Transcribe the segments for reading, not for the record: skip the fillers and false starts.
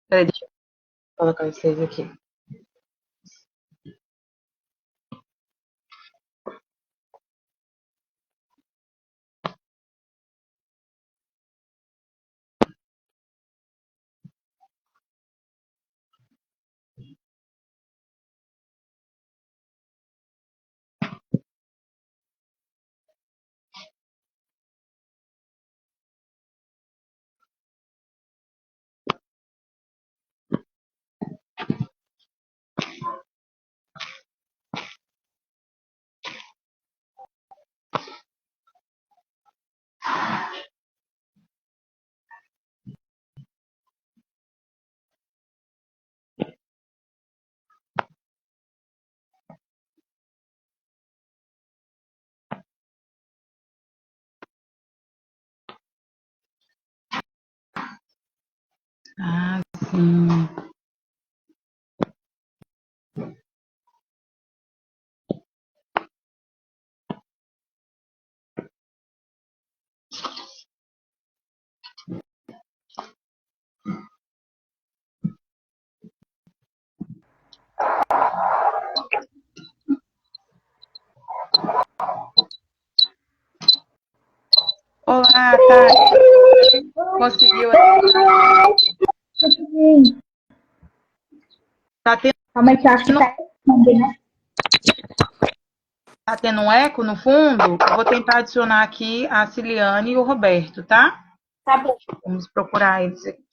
Peraí, deixa eu colocar vocês aqui. Ah, sim. Olá, Tati. Conseguiu? Consegui. Tá tendo, Calma aí que eu acho que tá ecoando, né? tá tendo um eco no fundo? Eu vou tentar adicionar aqui a Ciliane e o Roberto, tá? Tá bom. Vamos procurar eles aqui.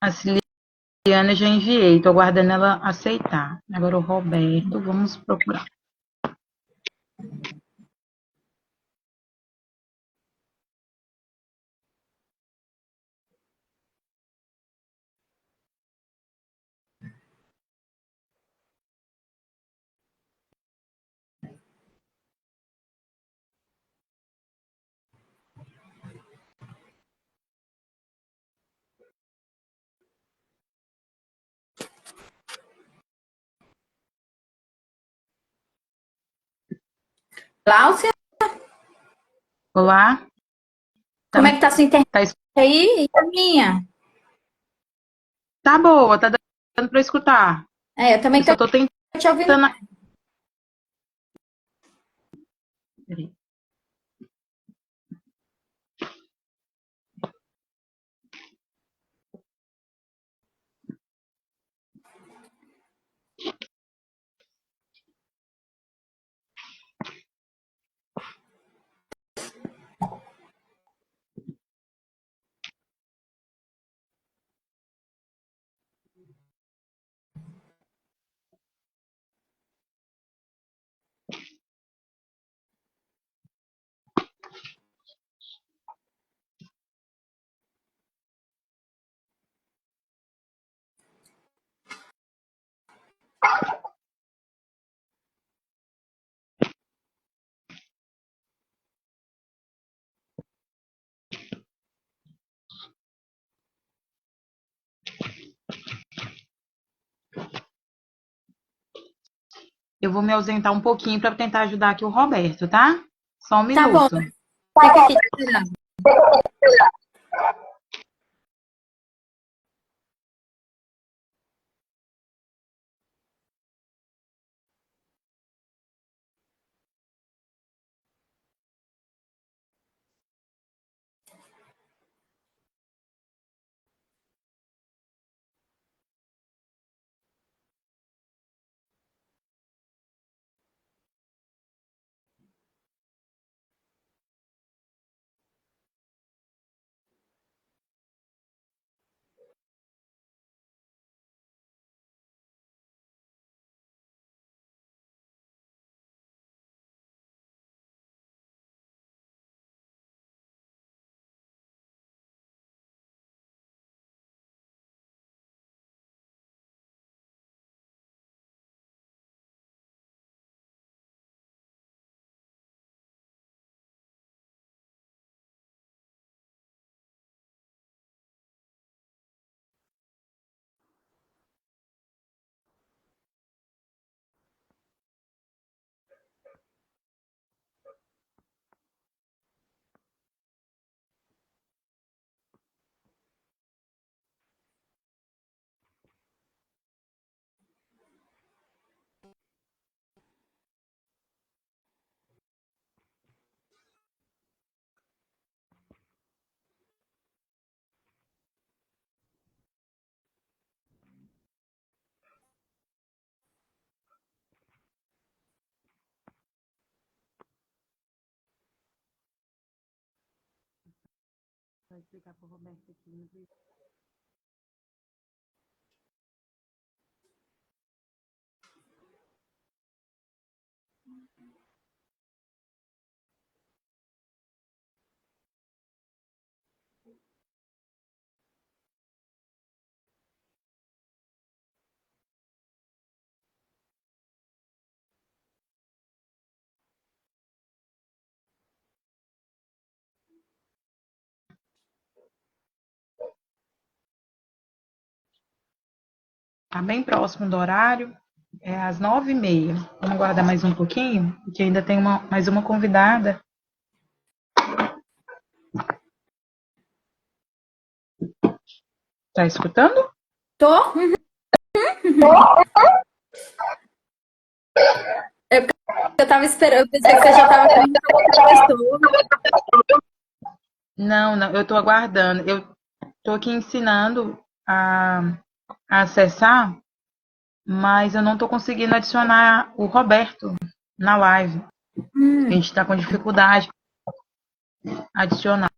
A Ciliane eu já enviei, tô aguardando ela aceitar. Agora o Roberto, vamos procurar. Cláudia, Olá? Tá, como é que tá sua internet tá, aí? E a minha? tá boa, tá dando para escutar. É, eu também Eu só tô tô tentando. te ouvindo. Peraí. Eu vou me ausentar um pouquinho para tentar ajudar aqui o Roberto, tá? Só um Tá bom, minuto. fica aqui te esperando. Vou explicar para o Roberto aqui. Tá bem próximo do horário, é às 9h30. Vamos aguardar mais um pouquinho, porque ainda tem mais uma convidada. Tá escutando? Tô? Uhum. Eu tava esperando, eu pensei que você já tava falando com outra pessoa. Não, não, eu tô aguardando. Eu tô aqui ensinando a acessar, mas eu não tô conseguindo adicionar o Roberto na live. A gente tá com dificuldade de adicionar.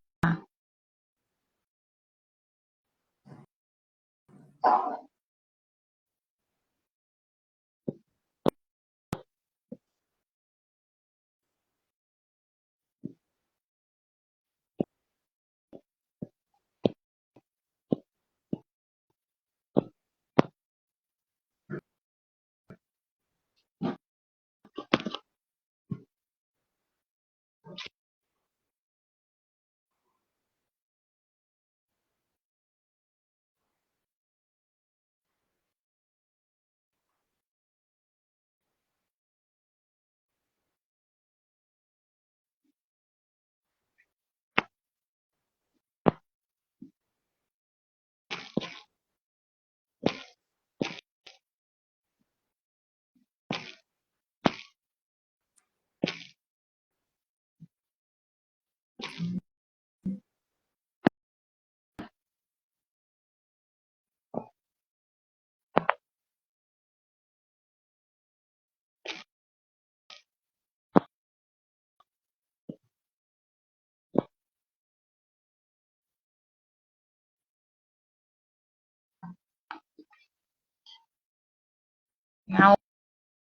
A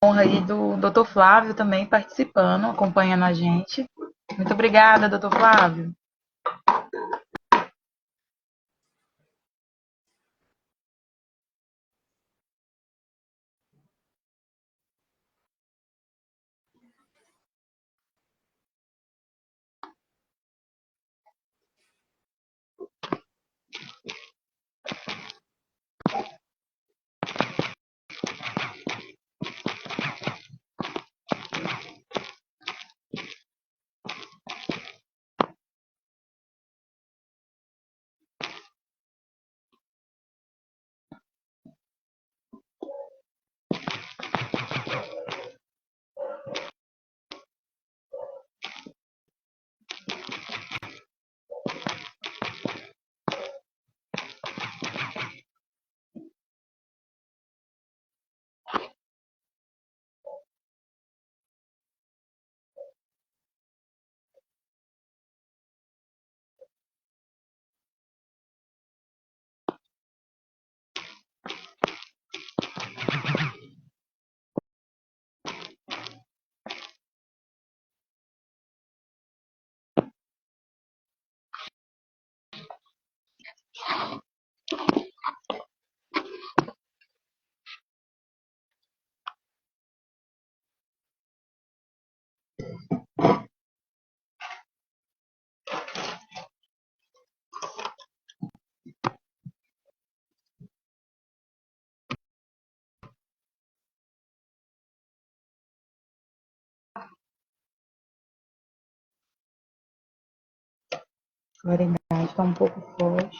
honra aí do Dr. Flávio também participando, acompanhando a gente. Muito obrigada, Dr. Flávio. Claridade está um pouco forte.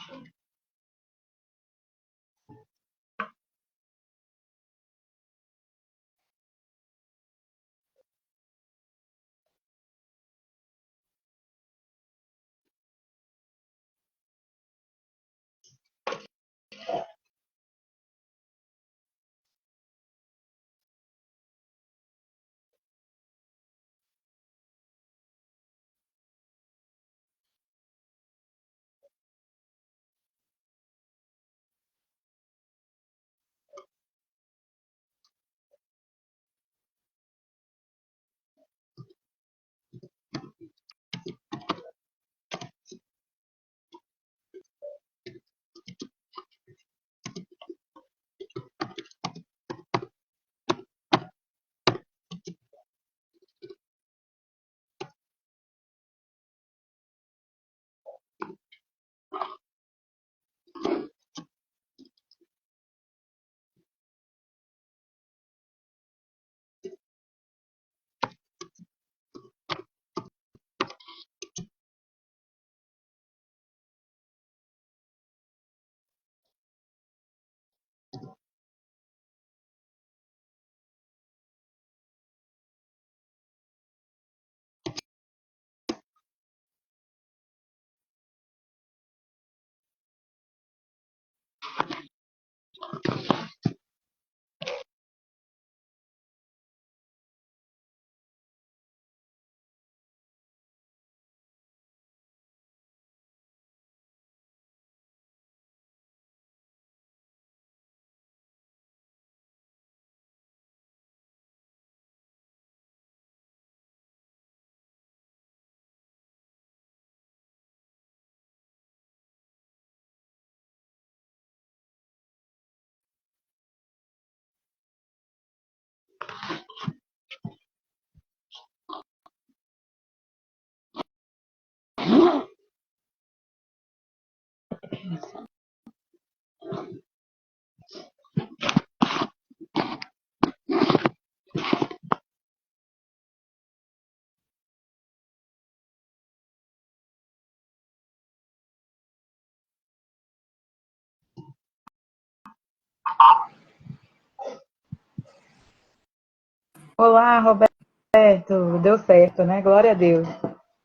Olá, Roberto. Deu certo, né? Glória a Deus.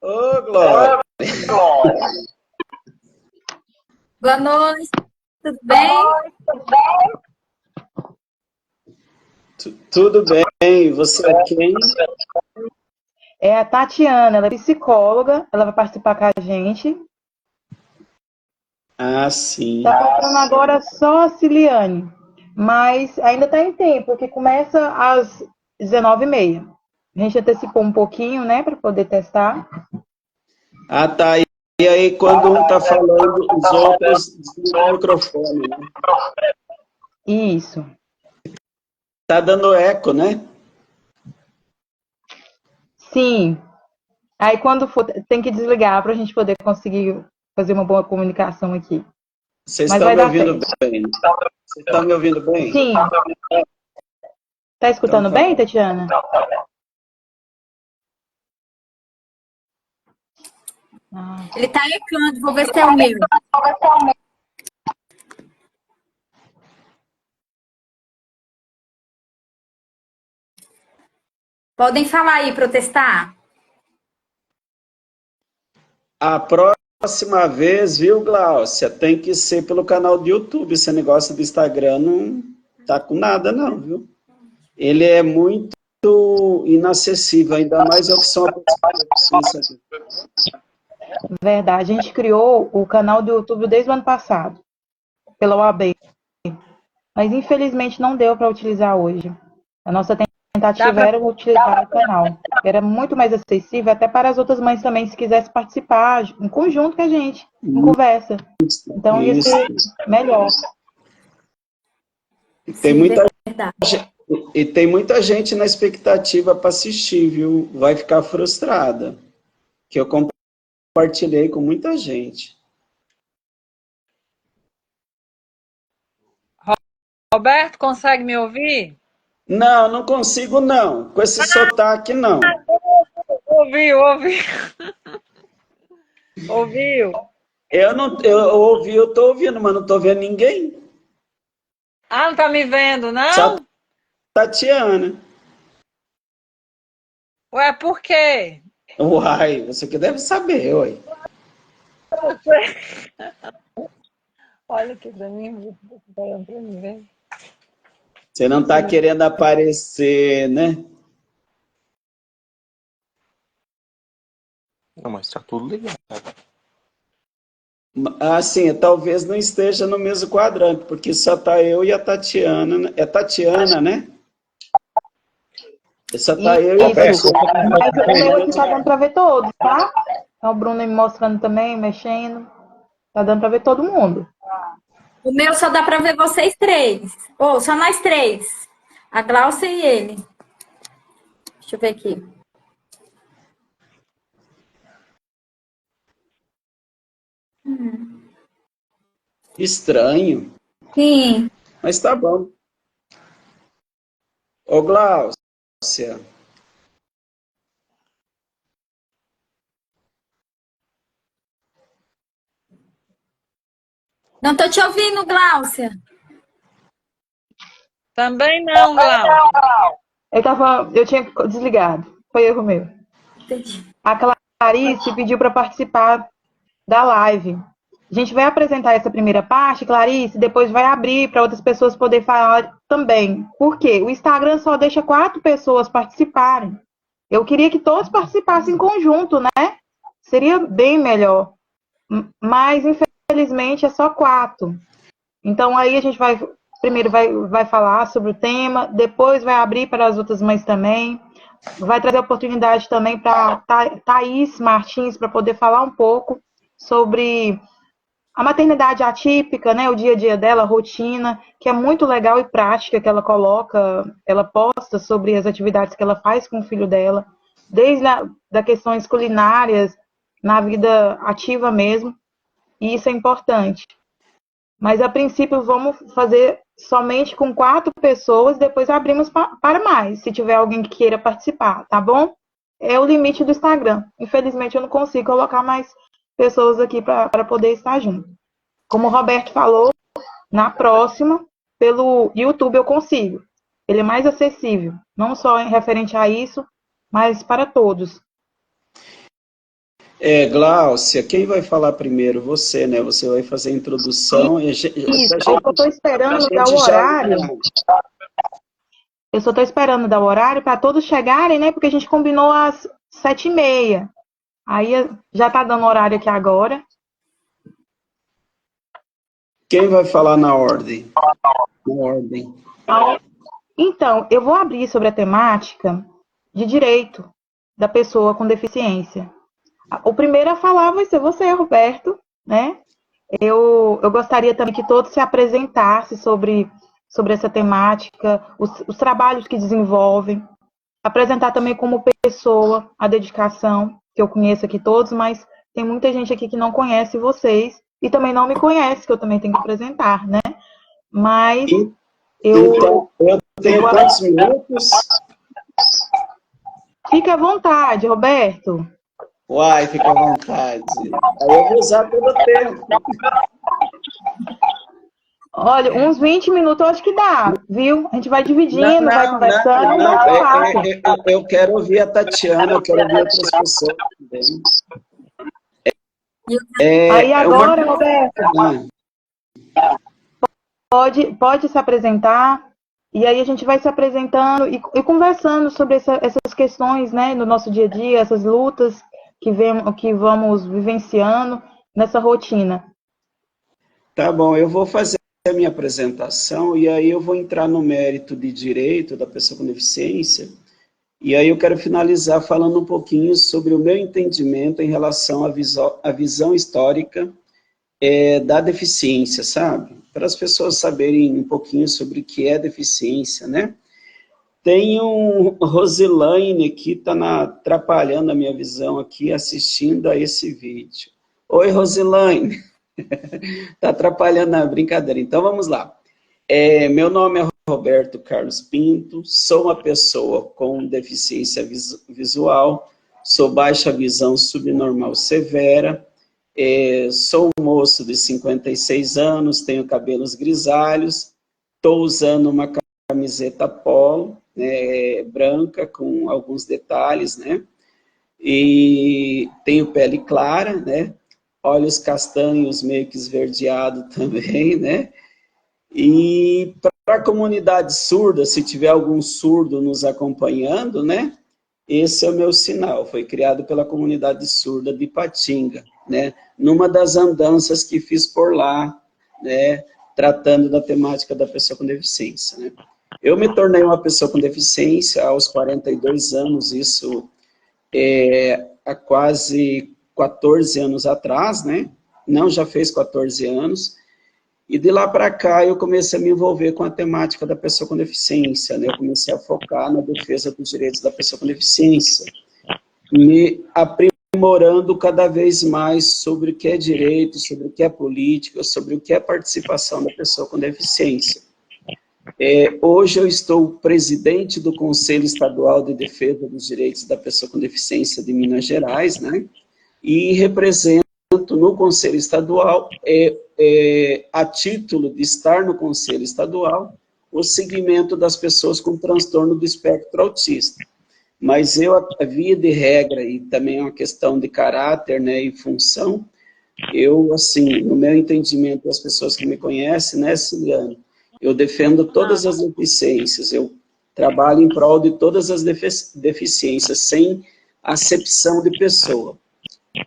Ô, Glória! Boa noite, tudo bem? Tudo bem? Você é quem? É a Tatiana, ela é psicóloga, ela vai participar com a gente. Ah, sim. Tá faltando agora só a Ciliane, mas ainda tá em tempo, porque começa às 19h30. A gente antecipou um pouquinho, né, para poder testar. Ah, tá. E aí, quando um tá falando, os outros desligam o microfone, né? Isso. Tá dando eco, né? Sim. Aí quando for, tem que desligar para a gente poder conseguir fazer uma boa comunicação aqui. Vocês Mas estão vai me dar ouvindo certo. bem? Vocês estão me ouvindo bem? Sim. Tá escutando Então tá bem, bom. Tatiana? Ele tá ecando, vou ver se é o meu. Podem falar aí para eu testar? A próxima vez, viu, Gláucia, tem que ser pelo canal do YouTube. Esse negócio do Instagram não tá com nada, não, viu? Ele é muito inacessível, ainda mais eu que sou uma pessoa deficiente. Verdade. A gente criou o canal do YouTube desde o ano passado, pela OAB. Mas infelizmente não deu para utilizar hoje. A nossa tentativa era utilizar o canal. Era muito mais acessível até para as outras mães também, se quisesse participar, em conjunto com a gente, em conversa. Então ia ser melhor. E tem Sim, muita, verdade. e tem muita gente na expectativa para assistir, viu? Vai ficar frustrada. Que eu compartilhei com muita gente. Roberto, consegue me ouvir? Não, não consigo não. Com esse sotaque, não. Ouviu. Ouviu? Eu ouvi, eu tô ouvindo, mas não tô vendo ninguém. Ah, não tá me vendo, Só não? Tatiana. Ué, por quê? Uai, você que deve saber, uai. Olha aqui pra mim, olhando pra mim, vem. Você não tá querendo aparecer, né? Não, mas tá tudo ligado. Assim, talvez não esteja no mesmo quadrante, porque só tá eu e a Tatiana. Né? É Tatiana, né? Só tá eu e a Isso. Tatiana. Mas o meu aqui tá dando para ver todos, tá? Então, o Bruno me mostrando também, mexendo. Tá dando para ver todo mundo. O meu só dá para ver vocês três. Ou só nós três. A Glaucia e ele. Deixa eu ver aqui. Estranho, Sim. mas tá bom. Ô, Gláucia, Não tô te ouvindo, Glaucia. Também não, Glaucio. Eu tinha desligado. Foi erro meu. Entendi. A Clarice pediu para participar da live. A gente vai apresentar essa primeira parte, Clarice, depois vai abrir para outras pessoas poderem falar também. Por quê? O Instagram só deixa 4 pessoas participarem. Eu queria que todos participassem em conjunto, né? Seria bem melhor. Mas, infelizmente, é só 4. Então, aí a gente vai... Primeiro vai falar sobre o tema, depois vai abrir para as outras mães também. Vai trazer oportunidade também para Thaís Martins, para poder falar um pouco sobre a maternidade atípica, né, o dia a dia dela, a rotina, que é muito legal e prática, que ela coloca, ela posta sobre as atividades que ela faz com o filho dela, desde das questões culinárias, na vida ativa mesmo, e isso é importante. Mas, a princípio, vamos fazer somente com 4 pessoas, depois abrimos para mais, se tiver alguém que queira participar, tá bom? É o limite do Instagram. Infelizmente, eu não consigo colocar mais pessoas aqui para poder estar junto. Como o Roberto falou, na próxima, pelo YouTube eu consigo. Ele é mais acessível, não só em referente a isso, mas para todos. Gláucia, quem vai falar primeiro? Você, né? Você vai fazer a introdução. Isso, eu só estou esperando dar o horário. Eu só estou esperando dar o horário para todos chegarem, né? Porque a gente combinou às 7h30. Aí já está dando horário aqui agora. Quem vai falar na ordem? Na ordem. Então, eu vou abrir sobre a temática de direito da pessoa com deficiência. O primeiro a falar vai ser você, Roberto, né? Eu gostaria também que todos se apresentassem sobre essa temática, os trabalhos que desenvolvem, apresentar também como pessoa a dedicação, que eu conheço aqui todos, mas tem muita gente aqui que não conhece vocês e também não me conhece, que eu também tenho que apresentar, né? Mas Então, eu tenho quantos minutos? Fique à vontade, Roberto. Uai, fica à vontade. Aí eu vou usar todo o tempo. Olha, uns 20 minutos eu acho que dá, viu? A gente vai dividindo, vai conversando. Eu quero ouvir a Tatiana, eu quero ouvir outras pessoas também. Aí agora, Roberto, pode se apresentar, e aí a gente vai se apresentando e conversando sobre essas questões, né, no nosso dia a dia, essas lutas que vamos vivenciando nessa rotina. Tá bom, eu vou fazer a minha apresentação e aí eu vou entrar no mérito de direito da pessoa com deficiência. E aí eu quero finalizar falando um pouquinho sobre o meu entendimento em relação à visão histórica da deficiência, sabe? Para as pessoas saberem um pouquinho sobre o que é deficiência, né? Tem um Roselaine que está atrapalhando a minha visão aqui, assistindo a esse vídeo. Oi, Roselaine. Está atrapalhando a brincadeira. Então, vamos lá. Meu nome é Roberto Carlos Pinto, sou uma pessoa com deficiência visual, sou baixa visão subnormal severa, sou um moço de 56 anos, tenho cabelos grisalhos, estou usando uma camiseta polo, né, branca, com alguns detalhes, né, e tenho pele clara, né, olhos castanhos meio que esverdeado também, né, e para a comunidade surda, se tiver algum surdo nos acompanhando, né, esse é o meu sinal, foi criado pela comunidade surda de Ipatinga, né, numa das andanças que fiz por lá, né, tratando da temática da pessoa com deficiência, né. Eu me tornei uma pessoa com deficiência aos 42 anos, isso há quase 14 anos atrás, né, não, já fez 14 anos, e de lá para cá eu comecei a me envolver com a temática da pessoa com deficiência, né? Eu comecei a focar na defesa dos direitos da pessoa com deficiência, me aprimorando cada vez mais sobre o que é direito, sobre o que é política, sobre o que é participação da pessoa com deficiência. Hoje eu estou presidente do Conselho Estadual de Defesa dos Direitos da Pessoa com Deficiência de Minas Gerais, né? E represento no Conselho Estadual, a título de estar no Conselho Estadual, o segmento das pessoas com transtorno do espectro autista. Mas eu, a via de regra, e também é uma questão de caráter, né, e função, eu, assim, no meu entendimento, as pessoas que me conhecem, né, Ciliane, eu defendo todas as deficiências, eu trabalho em prol de todas as deficiências, sem acepção de pessoa.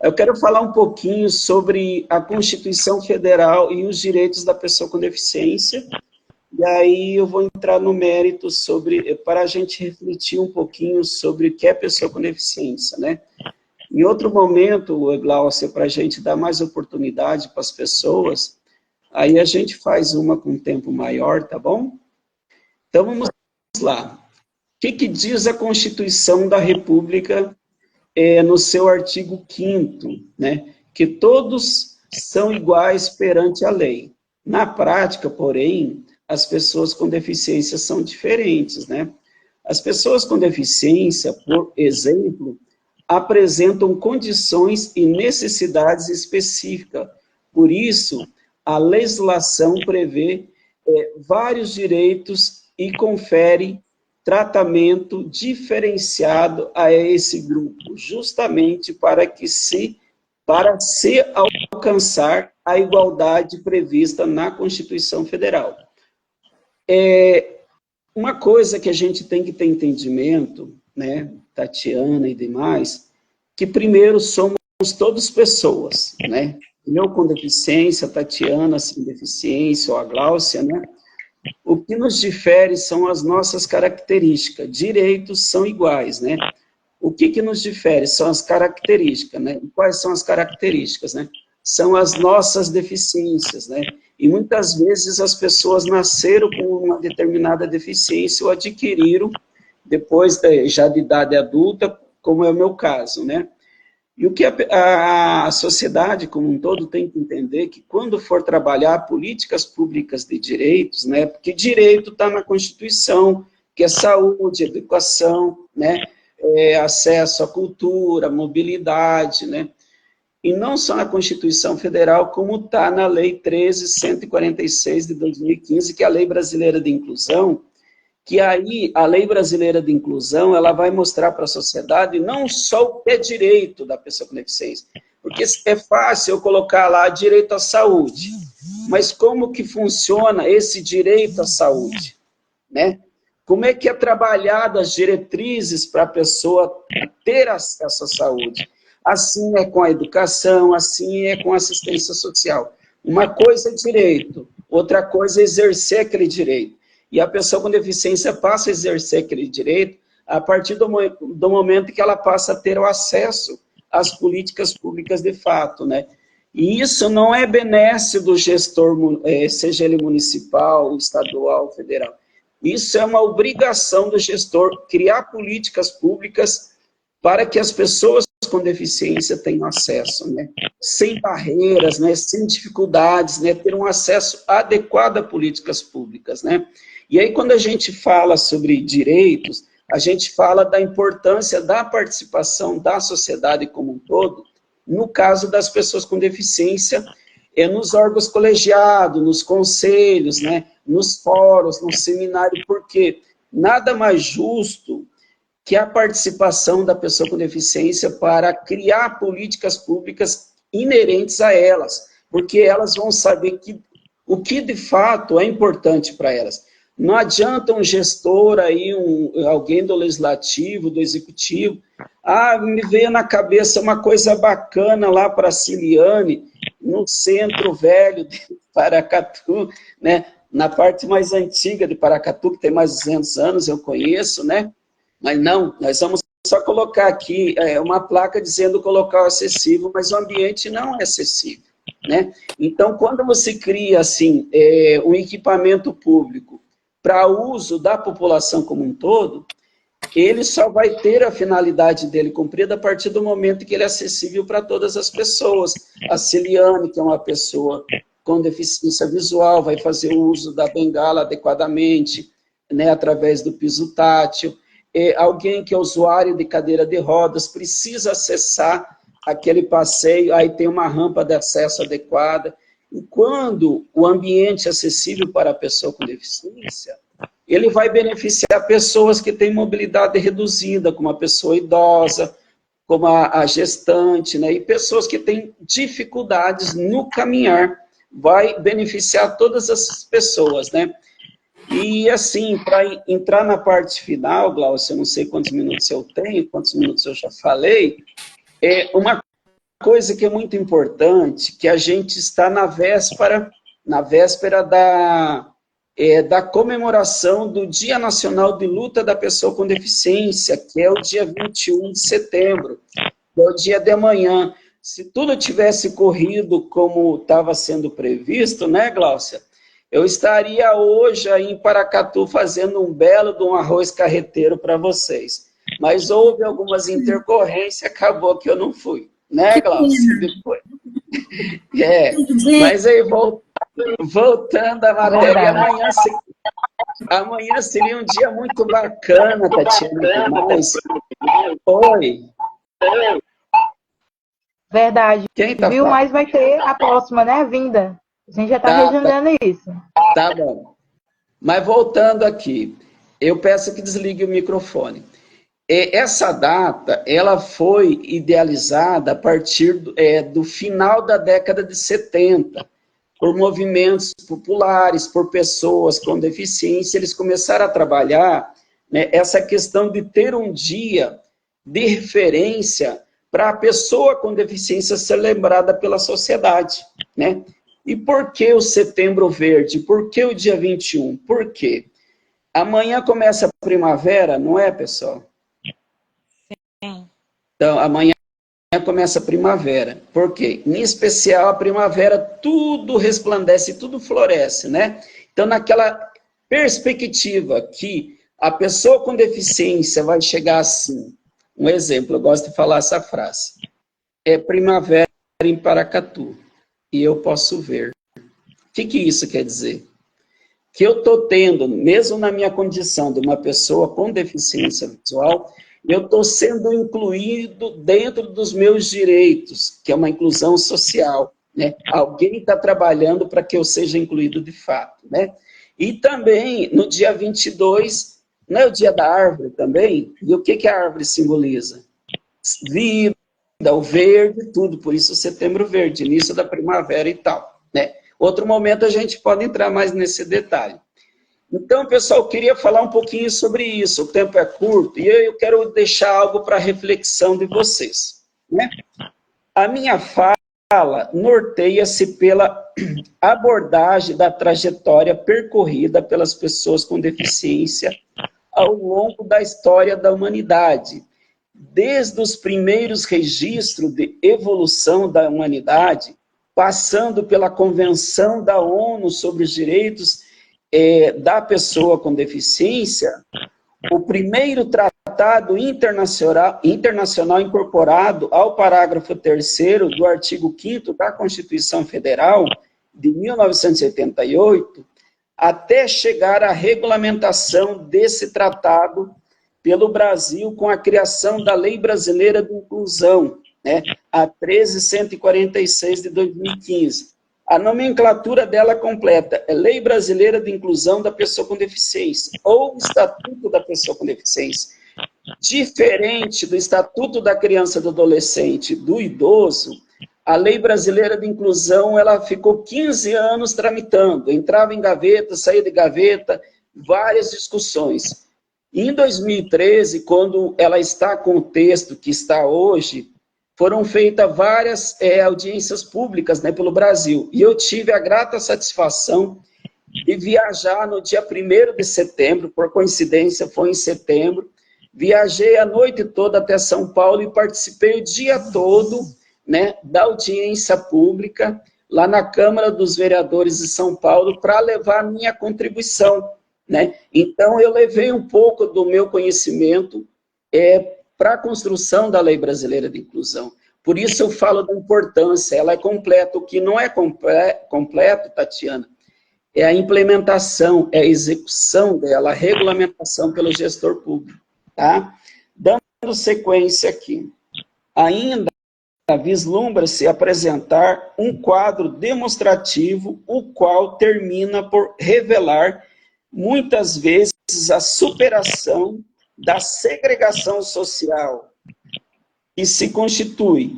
Eu quero falar um pouquinho sobre a Constituição Federal e os direitos da pessoa com deficiência, e aí eu vou entrar no mérito para a gente refletir um pouquinho sobre o que é pessoa com deficiência, né? Em outro momento, Glaucia, para a gente dar mais oportunidade para as pessoas, aí a gente faz uma com um tempo maior, tá bom? Então vamos lá. O que diz a Constituição da República no seu artigo 5º, né, que todos são iguais perante a lei. Na prática, porém, as pessoas com deficiência são diferentes, né? As pessoas com deficiência, por exemplo, apresentam condições e necessidades específicas. Por isso, a legislação prevê vários direitos e confere tratamento diferenciado a esse grupo, justamente para se alcançar a igualdade prevista na Constituição Federal. Uma coisa que a gente tem que ter entendimento, né, Tatiana e demais, que primeiro somos todos pessoas, né? Eu com deficiência, Tatiana sem deficiência, ou a Glaucia, né? O que nos difere são as nossas características. Direitos são iguais, né? O que nos difere são as características, né? E quais são as características, né? São as nossas deficiências, né? E muitas vezes as pessoas nasceram com uma determinada deficiência ou adquiriram depois já de idade adulta, como é o meu caso, né? E o que a sociedade como um todo tem que entender que quando for trabalhar políticas públicas de direitos, né, porque direito está na Constituição, que é saúde, educação, né, acesso à cultura, mobilidade, né, e não só na Constituição Federal, como está na Lei 13.146 de 2015, que é a Lei Brasileira de Inclusão, que aí a Lei Brasileira de Inclusão, ela vai mostrar para a sociedade não só o que é direito da pessoa com deficiência, porque é fácil eu colocar lá direito à saúde, mas como que funciona esse direito à saúde, né? Como é que é trabalhado as diretrizes para a pessoa ter acesso à saúde? Assim é com a educação, assim é com a assistência social. Uma coisa é direito, outra coisa é exercer aquele direito. E a pessoa com deficiência passa a exercer aquele direito a partir do momento que ela passa a ter o acesso às políticas públicas de fato, né? E isso não é benesse do gestor, seja ele municipal, estadual, federal. Isso é uma obrigação do gestor criar políticas públicas para que as pessoas com deficiência tenham acesso, né? Sem barreiras, né? Sem dificuldades, né? Ter um acesso adequado a políticas públicas, né? E aí, quando a gente fala sobre direitos, a gente fala da importância da participação da sociedade como um todo, no caso das pessoas com deficiência, nos órgãos colegiados, nos conselhos, né, nos fóruns, no seminário, porque nada mais justo que a participação da pessoa com deficiência para criar políticas públicas inerentes a elas, porque elas vão saber o que de fato é importante para elas. Não adianta um gestor aí, alguém do legislativo, do executivo, me veio na cabeça uma coisa bacana lá para a Ciliane, no centro velho de Paracatu, né? Na parte mais antiga de Paracatu, que tem mais de 200 anos, eu conheço, né? Mas não, nós vamos só colocar aqui uma placa dizendo que o local é acessível, mas o ambiente não é acessível, né? Então, quando você cria, assim, um equipamento público para uso da população como um todo, ele só vai ter a finalidade dele cumprida a partir do momento que ele é acessível para todas as pessoas. A Ciliane, que é uma pessoa com deficiência visual, vai fazer o uso da bengala adequadamente, né, através do piso tátil. Alguém que é usuário de cadeira de rodas precisa acessar aquele passeio, aí tem uma rampa de acesso adequada. E quando o ambiente é acessível para a pessoa com deficiência, ele vai beneficiar pessoas que têm mobilidade reduzida, como a pessoa idosa, como a gestante, né? E pessoas que têm dificuldades no caminhar, vai beneficiar todas essas pessoas, né? E assim, para entrar na parte final, Glaucio, eu não sei quantos minutos eu tenho, quantos minutos eu já falei, uma coisa que é muito importante, que a gente está na véspera da comemoração do Dia Nacional de Luta da Pessoa com Deficiência, que é o dia 21 de setembro, que é o dia de amanhã. Se tudo tivesse corrido como estava sendo previsto, né, Gláucia? Eu estaria hoje aí em Paracatu fazendo um belo de um arroz carreteiro para vocês. Mas houve algumas intercorrências, acabou que eu não fui. Né, Glaucia? Depois. Mas aí, voltando à matéria, amanhã seria um dia muito bacana, Tatiana. Mas... Oi. Verdade. Quem tá Viu? falando? Mas vai ter a próxima, né? A vinda. A gente já está regendando isso. Tá bom. Mas voltando aqui, eu peço que desligue o microfone. Essa data, ela foi idealizada a partir do final da década de 70, por movimentos populares, por pessoas com deficiência. Eles começaram a trabalhar, né, essa questão de ter um dia de referência para a pessoa com deficiência ser lembrada pela sociedade, né? E por que o Setembro Verde? Por que o dia 21? Por quê? Amanhã começa a primavera, não é, pessoal? Então, amanhã começa a primavera. Por quê? Em especial, a primavera, tudo resplandece, tudo floresce, né? Então, naquela perspectiva que a pessoa com deficiência vai chegar assim, um exemplo, eu gosto de falar essa frase, é primavera em Paracatu, e eu posso ver. O que isso quer dizer? Que eu estou tendo, mesmo na minha condição de uma pessoa com deficiência visual, eu estou sendo incluído dentro dos meus direitos, que é uma inclusão social, né? Alguém está trabalhando para que eu seja incluído de fato, né? E também, no dia 22, não é o dia da árvore também? E o que a árvore simboliza? Vida, o verde, tudo, por isso o Setembro Verde, início da primavera e tal, né? Outro momento a gente pode entrar mais nesse detalhe. Então, pessoal, eu queria falar um pouquinho sobre isso. O tempo é curto e eu quero deixar algo para reflexão de vocês, né? A minha fala fala norteia-se pela abordagem da trajetória percorrida pelas pessoas com deficiência ao longo da história da humanidade, desde os primeiros registros de evolução da humanidade, passando pela Convenção da ONU sobre os Direitos da Pessoa com Deficiência, o primeiro tratado internacional incorporado ao parágrafo 3º do artigo 5º da Constituição Federal de 1988, até chegar à regulamentação desse tratado pelo Brasil com a criação da Lei Brasileira de Inclusão, né, a 13.146 de 2015. A nomenclatura dela completa é Lei Brasileira de Inclusão da Pessoa com Deficiência, ou Estatuto da Pessoa com Deficiência. Diferente do Estatuto da Criança e do Adolescente, do Idoso, a Lei Brasileira de Inclusão, ela ficou 15 anos tramitando, entrava em gaveta, saía de gaveta, várias discussões. Em 2013, quando ela está com o texto que está hoje, foram feitas várias audiências públicas, né, pelo Brasil. E eu tive a grata satisfação de viajar no dia 1º de setembro, por coincidência foi em setembro, viajei a noite toda até São Paulo e participei o dia todo, né, da audiência pública lá na Câmara dos Vereadores de São Paulo para levar a minha contribuição, né? Então eu levei um pouco do meu conhecimento para a construção da Lei Brasileira de Inclusão. Por isso eu falo da importância, ela é completa. O que não é completo, Tatiana, é a implementação, é a execução dela, a regulamentação pelo gestor público, tá? Dando sequência aqui, ainda vislumbra-se apresentar um quadro demonstrativo, o qual termina por revelar, muitas vezes, a superação da segregação social que se constitui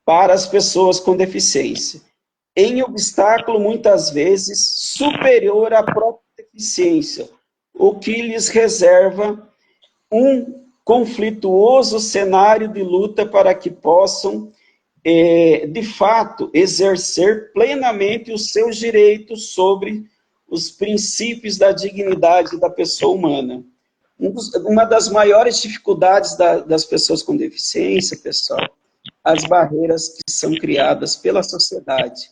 para as pessoas com deficiência, em obstáculo, muitas vezes, superior à própria deficiência, o que lhes reserva um conflituoso cenário de luta para que possam, de fato, exercer plenamente os seus direitos sobre os princípios da dignidade da pessoa humana. Uma das maiores dificuldades das pessoas com deficiência, pessoal, as barreiras que são criadas pela sociedade.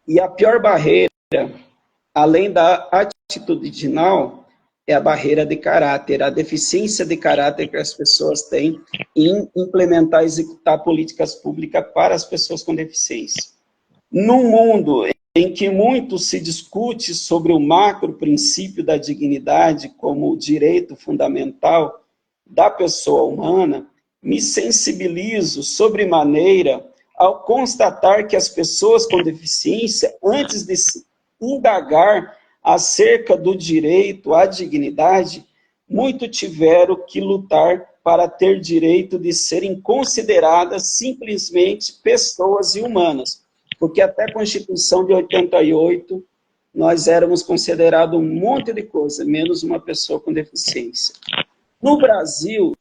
E a pior barreira, além da atitudinal, é a barreira de caráter, a deficiência de caráter que as pessoas têm em implementar e executar políticas públicas para as pessoas com deficiência. Num mundo em que muito se discute sobre o macro princípio da dignidade como direito fundamental da pessoa humana, me sensibilizo sobremaneira ao constatar que as pessoas com deficiência, antes de se indagar acerca do direito à dignidade, muito tiveram que lutar para ter direito de serem consideradas simplesmente pessoas e humanas, porque até a Constituição de 88, nós éramos considerados um monte de coisa, menos uma pessoa com deficiência. No Brasil,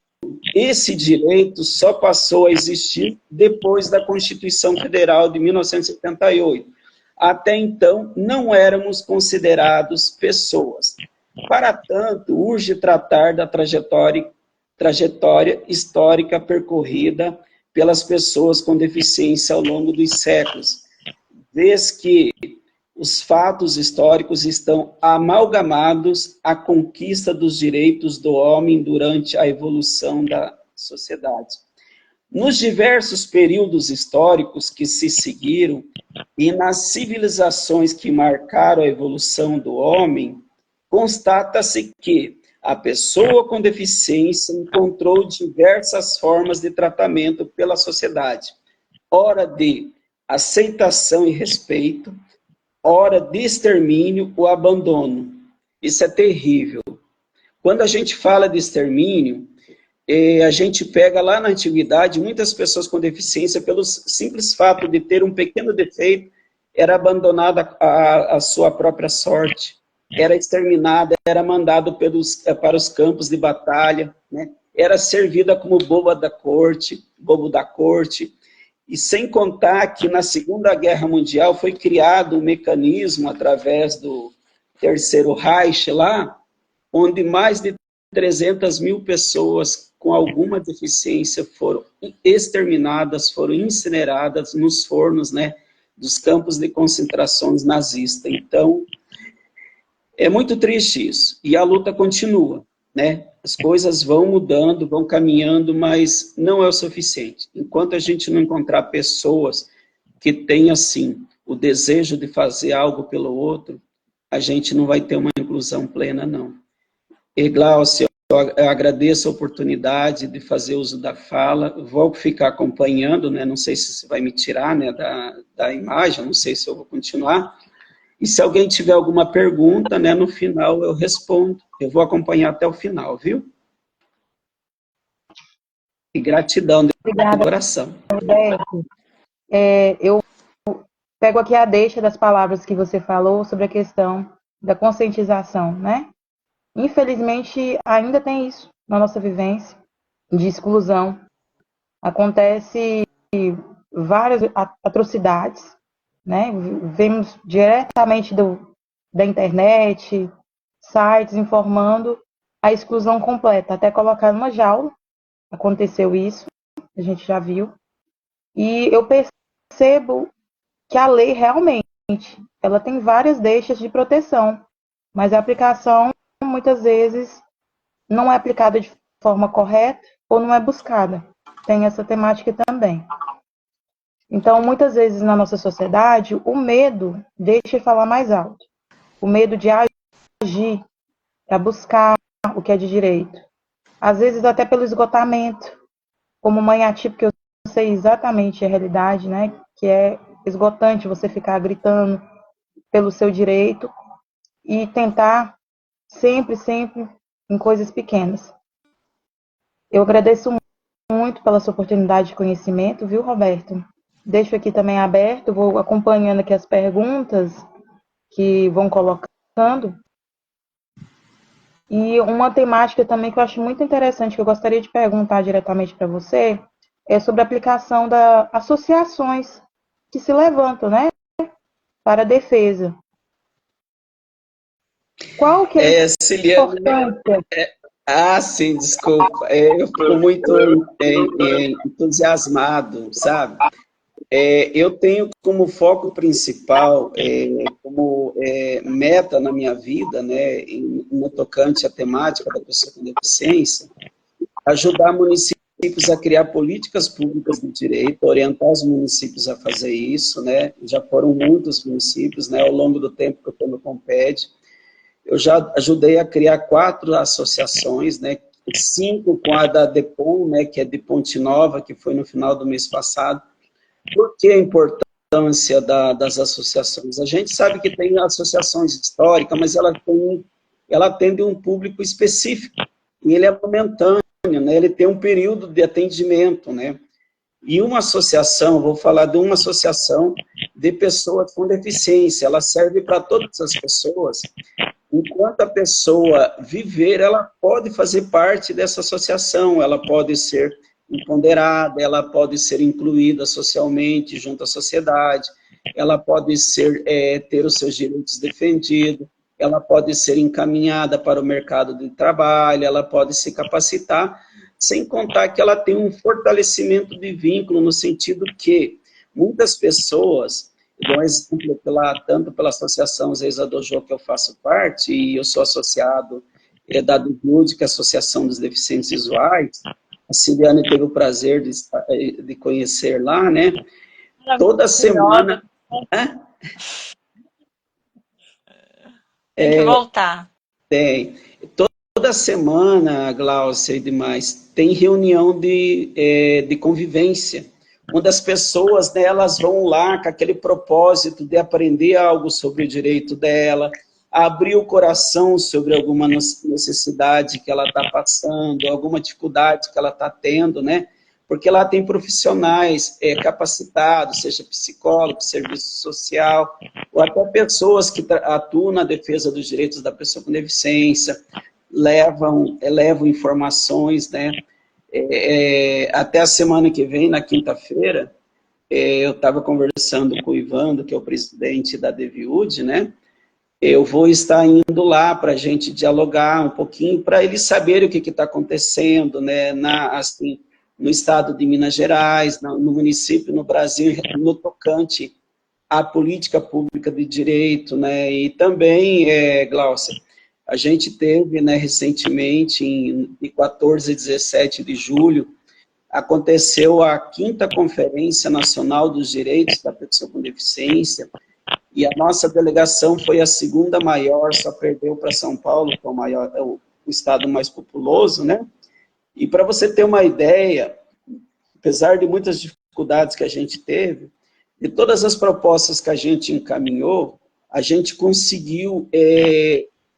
esse direito só passou a existir depois da Constituição Federal de 1978. Até então, não éramos considerados pessoas. Para tanto, urge tratar da trajetória histórica percorrida pelas pessoas com deficiência ao longo dos séculos, vez que os fatos históricos estão amalgamados à conquista dos direitos do homem durante a evolução da sociedade. Nos diversos períodos históricos que se seguiram e nas civilizações que marcaram a evolução do homem, constata-se que a pessoa com deficiência encontrou diversas formas de tratamento pela sociedade, ora de aceitação e respeito, ora de extermínio ou abandono. Isso é terrível. Quando a gente fala de extermínio, a gente pega lá na antiguidade, muitas pessoas com deficiência, pelo simples fato de ter um pequeno defeito, era abandonada a sua própria sorte, era exterminada, era mandado para os campos de batalha, né? Era servida como bobo da corte, E sem contar que na Segunda Guerra Mundial foi criado um mecanismo através do Terceiro Reich lá, onde mais de 300 mil pessoas com alguma deficiência foram exterminadas, foram incineradas nos fornos, né, dos campos de concentrações nazistas. Então, é muito triste isso. E a luta continua, né? As coisas vão mudando, vão caminhando, mas não é o suficiente. Enquanto a gente não encontrar pessoas que tenham, assim, o desejo de fazer algo pelo outro, a gente não vai ter uma inclusão plena, não. E, Glaucia, eu agradeço a oportunidade de fazer uso da fala, vou ficar acompanhando, né? Não sei se você vai me tirar, né, da imagem, não sei se eu vou continuar. E se alguém tiver alguma pergunta, né, no final eu respondo. Eu vou acompanhar até o final, viu? E gratidão de coração. Roberto. Eu pego aqui a deixa das palavras que você falou sobre a questão da conscientização, né? Infelizmente, ainda tem isso na nossa vivência de exclusão. Acontece várias atrocidades, né? Vemos diretamente da internet, sites informando a exclusão completa, até colocar numa jaula. Aconteceu isso, a gente já viu. E eu percebo que a lei realmente, ela tem várias deixas de proteção, mas a aplicação, muitas vezes, não é aplicada de forma correta ou não é buscada. Tem essa temática também. Então, muitas vezes na nossa sociedade, o medo deixa falar mais alto. O medo de agir, para buscar o que é de direito. Às vezes até pelo esgotamento. Como mãe atípica, eu sei exatamente a realidade, né? Que é esgotante você ficar gritando pelo seu direito e tentar sempre em coisas pequenas. Eu agradeço muito pela sua oportunidade de conhecimento, viu, Roberto? Deixo aqui também aberto, vou acompanhando aqui as perguntas que vão colocando. E uma temática também que eu acho muito interessante, que eu gostaria de perguntar diretamente para você, é sobre a aplicação das associações que se levantam, né, para a defesa. Qual que é a importância? Sim, desculpa. Eu fico muito entusiasmado, sabe? Eu tenho como foco principal, como meta na minha vida, né, no tocante à temática da pessoa com deficiência, ajudar municípios a criar políticas públicas de direito, orientar os municípios a fazer isso, né? Já foram muitos municípios, né, ao longo do tempo que eu estou no Comped. Eu já ajudei a criar 4 associações, né, 5 com a da DEPON, né, que é de Ponte Nova, que foi no final do mês passado. Por que a importância das associações? A gente sabe que tem associações históricas, mas ela atende um público específico, e ele é momentâneo, né? Ele tem um período de atendimento, né? E uma associação, vou falar de uma associação de pessoas com deficiência, ela serve para todas as pessoas. Enquanto a pessoa viver, ela pode fazer parte dessa associação, ela pode ser empoderada, ela pode ser incluída socialmente junto à sociedade, ela pode ter os seus direitos defendidos, ela pode ser encaminhada para o mercado de trabalho, ela pode se capacitar, sem contar que ela tem um fortalecimento de vínculo, no sentido que muitas pessoas, dou um exemplo tanto pela Associação Zeisa Dojo, que eu faço parte, e eu sou associado da DUVIUD, que é a Associação dos Deficientes Visuais. A Ciliane teve o prazer de conhecer lá, né? Toda semana... Tem que voltar. Tem. Toda semana, Glaucia e demais, tem reunião de convivência, onde as pessoas, né, elas vão lá com aquele propósito de aprender algo sobre o direito dela, abrir o coração sobre alguma necessidade que ela está passando, alguma dificuldade que ela está tendo, né? Porque lá tem profissionais capacitados, seja psicólogo, serviço social, ou até pessoas que atuam na defesa dos direitos da pessoa com deficiência, levam informações, né? Até a semana que vem, na quinta-feira, eu estava conversando com o Ivando, que é o presidente da Deviud, né? Eu vou estar indo lá para a gente dialogar um pouquinho, para eles saberem o que está acontecendo, né, assim, no estado de Minas Gerais, no município, no Brasil, no tocante à política pública de direito, né, e também, Glaucia, a gente teve, né, recentemente, em 14 e 17 de julho, aconteceu a 5ª Conferência Nacional dos Direitos da Pessoa com Deficiência, e a nossa delegação foi a 2ª maior, só perdeu para São Paulo, que é o estado mais populoso, né? E para você ter uma ideia, apesar de muitas dificuldades que a gente teve, de todas as propostas que a gente encaminhou, a gente conseguiu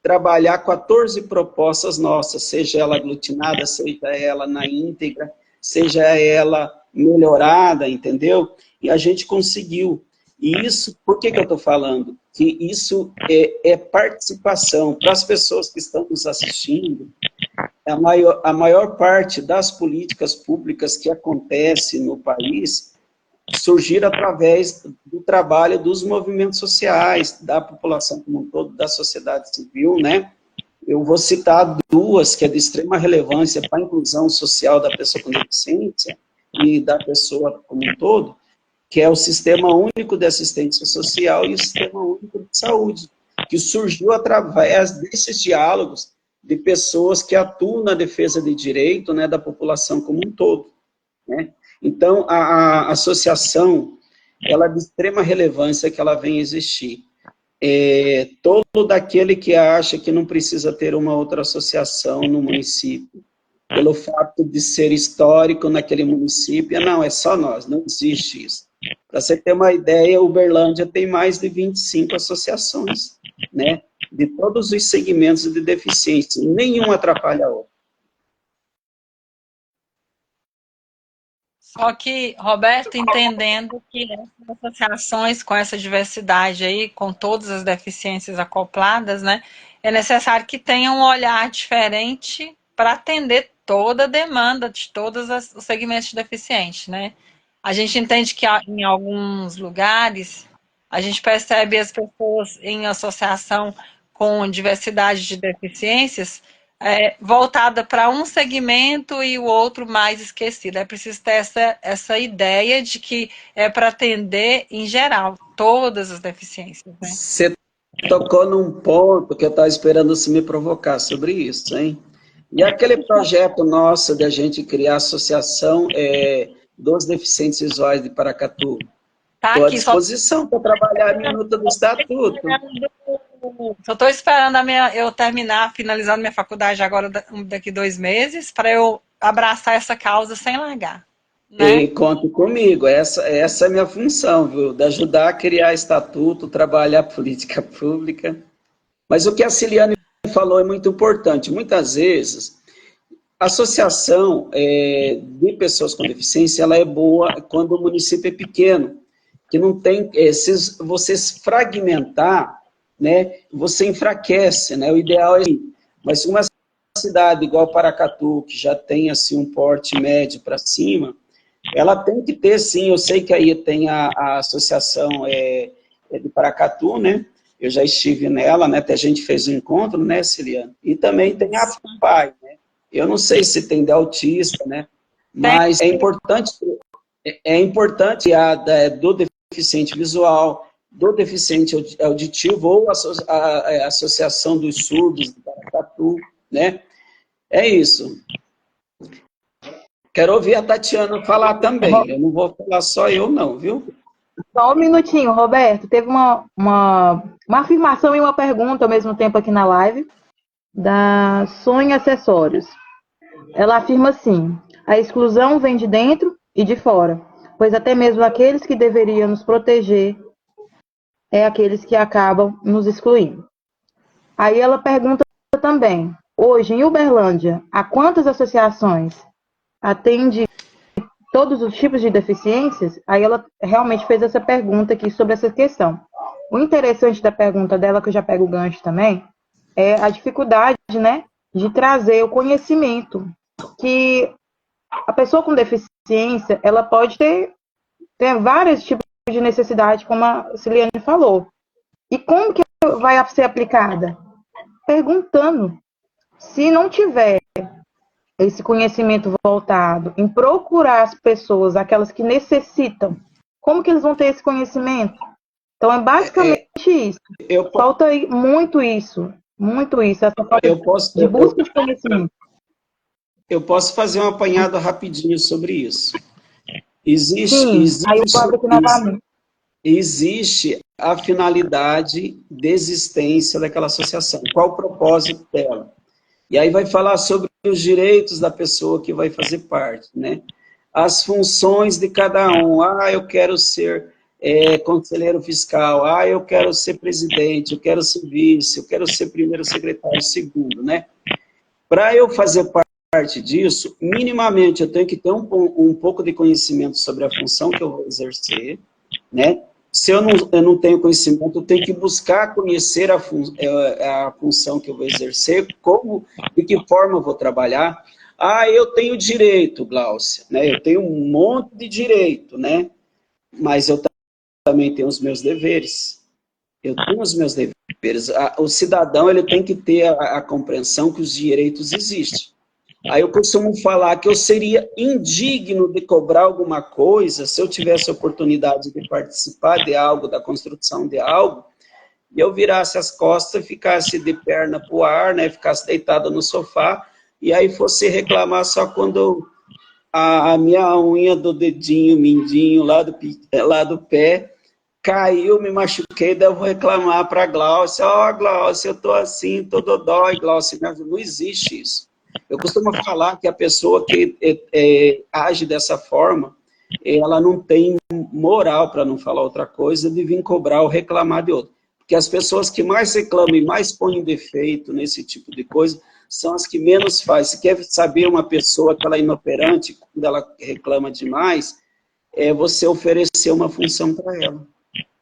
trabalhar 14 propostas nossas, seja ela aglutinada, seja ela na íntegra, seja ela melhorada, entendeu? E a gente conseguiu. E isso, por que eu estou falando? Que isso é participação. Para as pessoas que estão nos assistindo, a maior parte das políticas públicas que acontecem no país surgiram através do trabalho dos movimentos sociais, da população como um todo, da sociedade civil, né? Eu vou citar 2 que é de extrema relevância para a inclusão social da pessoa com deficiência e da pessoa como um todo, que é o Sistema Único de Assistência Social e o Sistema Único de Saúde, que surgiu através desses diálogos de pessoas que atuam na defesa de direito, né, da população como um todo, né? Então, a associação, ela é de extrema relevância que ela vem existir. Todo daquele que acha que não precisa ter uma outra associação no município, pelo fato de ser histórico naquele município, não, é só nós, não existe isso. Para você ter uma ideia, Uberlândia tem mais de 25 associações, né, de todos os segmentos de deficiência, nenhum atrapalha a outra. Só que, Roberto, entendendo que essas associações com essa diversidade aí, com todas as deficiências acopladas, né, é necessário que tenham um olhar diferente para atender toda a demanda de todos os segmentos de deficientes, né? A gente entende que em alguns lugares a gente percebe as pessoas em associação com diversidade de deficiências voltada para um segmento e o outro mais esquecido. É preciso ter essa ideia de que é para atender, em geral, todas as deficiências, né? Você tocou num ponto que eu estava esperando você me provocar sobre isso, hein? E aquele projeto nosso de a gente criar a associação dos deficientes visuais de Paracatu? Tá Estou à aqui, disposição para trabalhar a minuta do estatuto. Só estou esperando eu terminar, finalizar minha faculdade agora, daqui 2 meses, para eu abraçar essa causa sem largar. Né? E conte comigo, essa é a minha função, viu? De ajudar a criar estatuto, trabalhar política pública. Mas o que a Ciliane falou é muito importante. Muitas vezes, a associação de pessoas com deficiência, ela é boa quando o município é pequeno, que não tem, se você fragmentar, né, você enfraquece, né, o ideal é, mas uma cidade igual Paracatu, que já tem assim um porte médio para cima, ela tem que ter, sim, eu sei que aí tem a associação de Paracatu, né, eu já estive nela, né, até a gente fez um encontro, né, Ciliane, e também tem a FUPAI, né, eu não sei se tem de autista, né, mas é importante do deficiente visual, do deficiente auditivo, ou a Associação dos Surdos de Paracatu, né? É isso. Quero ouvir a Tatiana falar também. Eu não vou falar só eu, não, viu? Só um minutinho, Roberto. Teve uma afirmação e uma pergunta ao mesmo tempo aqui na live, da Sônia Acessórios. Ela afirma assim: a exclusão vem de dentro e de fora, pois até mesmo aqueles que deveriam nos proteger é aqueles que acabam nos excluindo. Aí ela pergunta também, hoje em Uberlândia, há quantas associações atende todos os tipos de deficiências? Aí ela realmente fez essa pergunta aqui sobre essa questão. O interessante da pergunta dela, que eu já pego o gancho também, é a dificuldade, né, de trazer o conhecimento que a pessoa com deficiência, ela pode ter Tem vários tipos de necessidade, como a Ciliane falou. E como que vai ser aplicada? Perguntando. Se não tiver esse conhecimento voltado em procurar as pessoas, aquelas que necessitam, como que eles vão ter esse conhecimento? Então, é basicamente isso. Falta muito isso, essa falta de busca de conhecimento. Eu posso fazer um apanhado rapidinho sobre isso. Existe a finalidade de existência daquela associação. Qual o propósito dela? E aí vai falar sobre os direitos da pessoa que vai fazer parte, né? As funções de cada um. Eu quero ser conselheiro fiscal. Eu quero ser presidente. Eu quero ser vice. Eu quero ser primeiro secretário, segundo, né? Para eu fazer parte disso, minimamente eu tenho que ter um pouco de conhecimento sobre a função que eu vou exercer, né? Se eu não tenho conhecimento, eu tenho que buscar conhecer a função que eu vou exercer, de que forma eu vou trabalhar. Eu tenho direito, Gláucia, né? Eu tenho um monte de direito, né? Mas eu também tenho os meus deveres. Eu tenho os meus deveres. O cidadão ele tem que ter a compreensão que os direitos existem. Aí eu costumo falar que eu seria indigno de cobrar alguma coisa se eu tivesse a oportunidade de participar de algo, da construção de algo, e eu virasse as costas e ficasse de perna para o ar, né, ficasse deitado no sofá, e aí fosse reclamar só quando a minha unha do dedinho, mindinho, lá do pé, caiu, me machuquei, daí eu vou reclamar para a Gláucia, Gláucia, eu estou assim, tô dodói, Gláucia, não existe isso. Eu costumo falar que a pessoa que age dessa forma, ela não tem moral, para não falar outra coisa, de vir cobrar ou reclamar de outro. Porque as pessoas que mais reclamam e mais põem defeito nesse tipo de coisa, são as que menos fazem. Se quer saber uma pessoa que ela é inoperante, quando ela reclama demais, é você oferecer uma função para ela.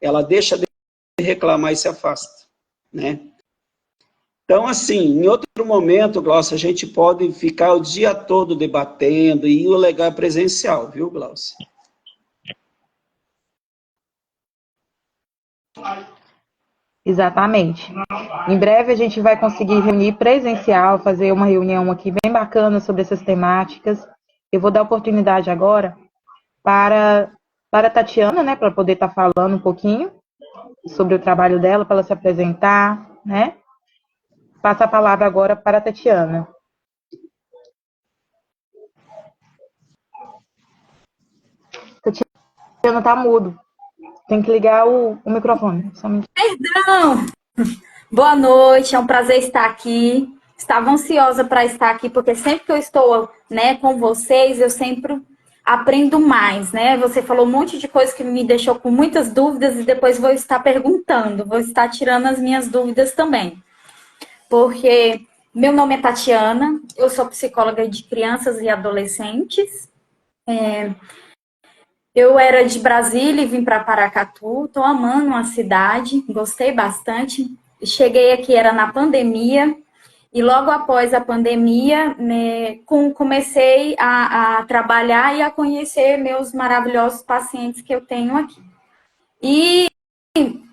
Ela deixa de reclamar e se afasta, né? Então, assim, em outro momento, Glaucia, a gente pode ficar o dia todo debatendo, e o legal é presencial, viu, Glaucia? Exatamente. Em breve a gente vai conseguir reunir presencial, fazer uma reunião aqui bem bacana sobre essas temáticas. Eu vou dar oportunidade agora para a Tatiana, né, para poder estar falando um pouquinho sobre o trabalho dela, para ela se apresentar, né? Passa a palavra agora para a Tatiana. Tatiana está mudo. Tem que ligar o microfone. Somente. Perdão! Boa noite, é um prazer estar aqui. Estava ansiosa para estar aqui, porque sempre que eu estou, né, com vocês, eu sempre aprendo mais, né? Você falou um monte de coisa que me deixou com muitas dúvidas e depois vou estar perguntando, vou estar tirando as minhas dúvidas também. Porque meu nome é Tatiana, eu sou psicóloga de crianças e adolescentes. Eu era de Brasília e vim para Paracatu, estou amando a cidade, gostei bastante. Cheguei aqui, era na pandemia, e logo após a pandemia, né, comecei a trabalhar e a conhecer meus maravilhosos pacientes que eu tenho aqui. E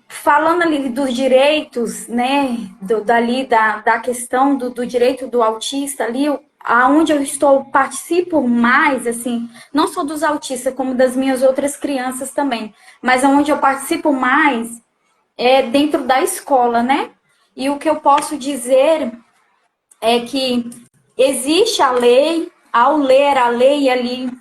falando ali dos direitos, né, da questão do direito do autista ali, aonde eu participo mais, assim, não só dos autistas, como das minhas outras crianças também, mas aonde eu participo mais é dentro da escola, né? E o que eu posso dizer é que existe a lei, ao ler a lei ali,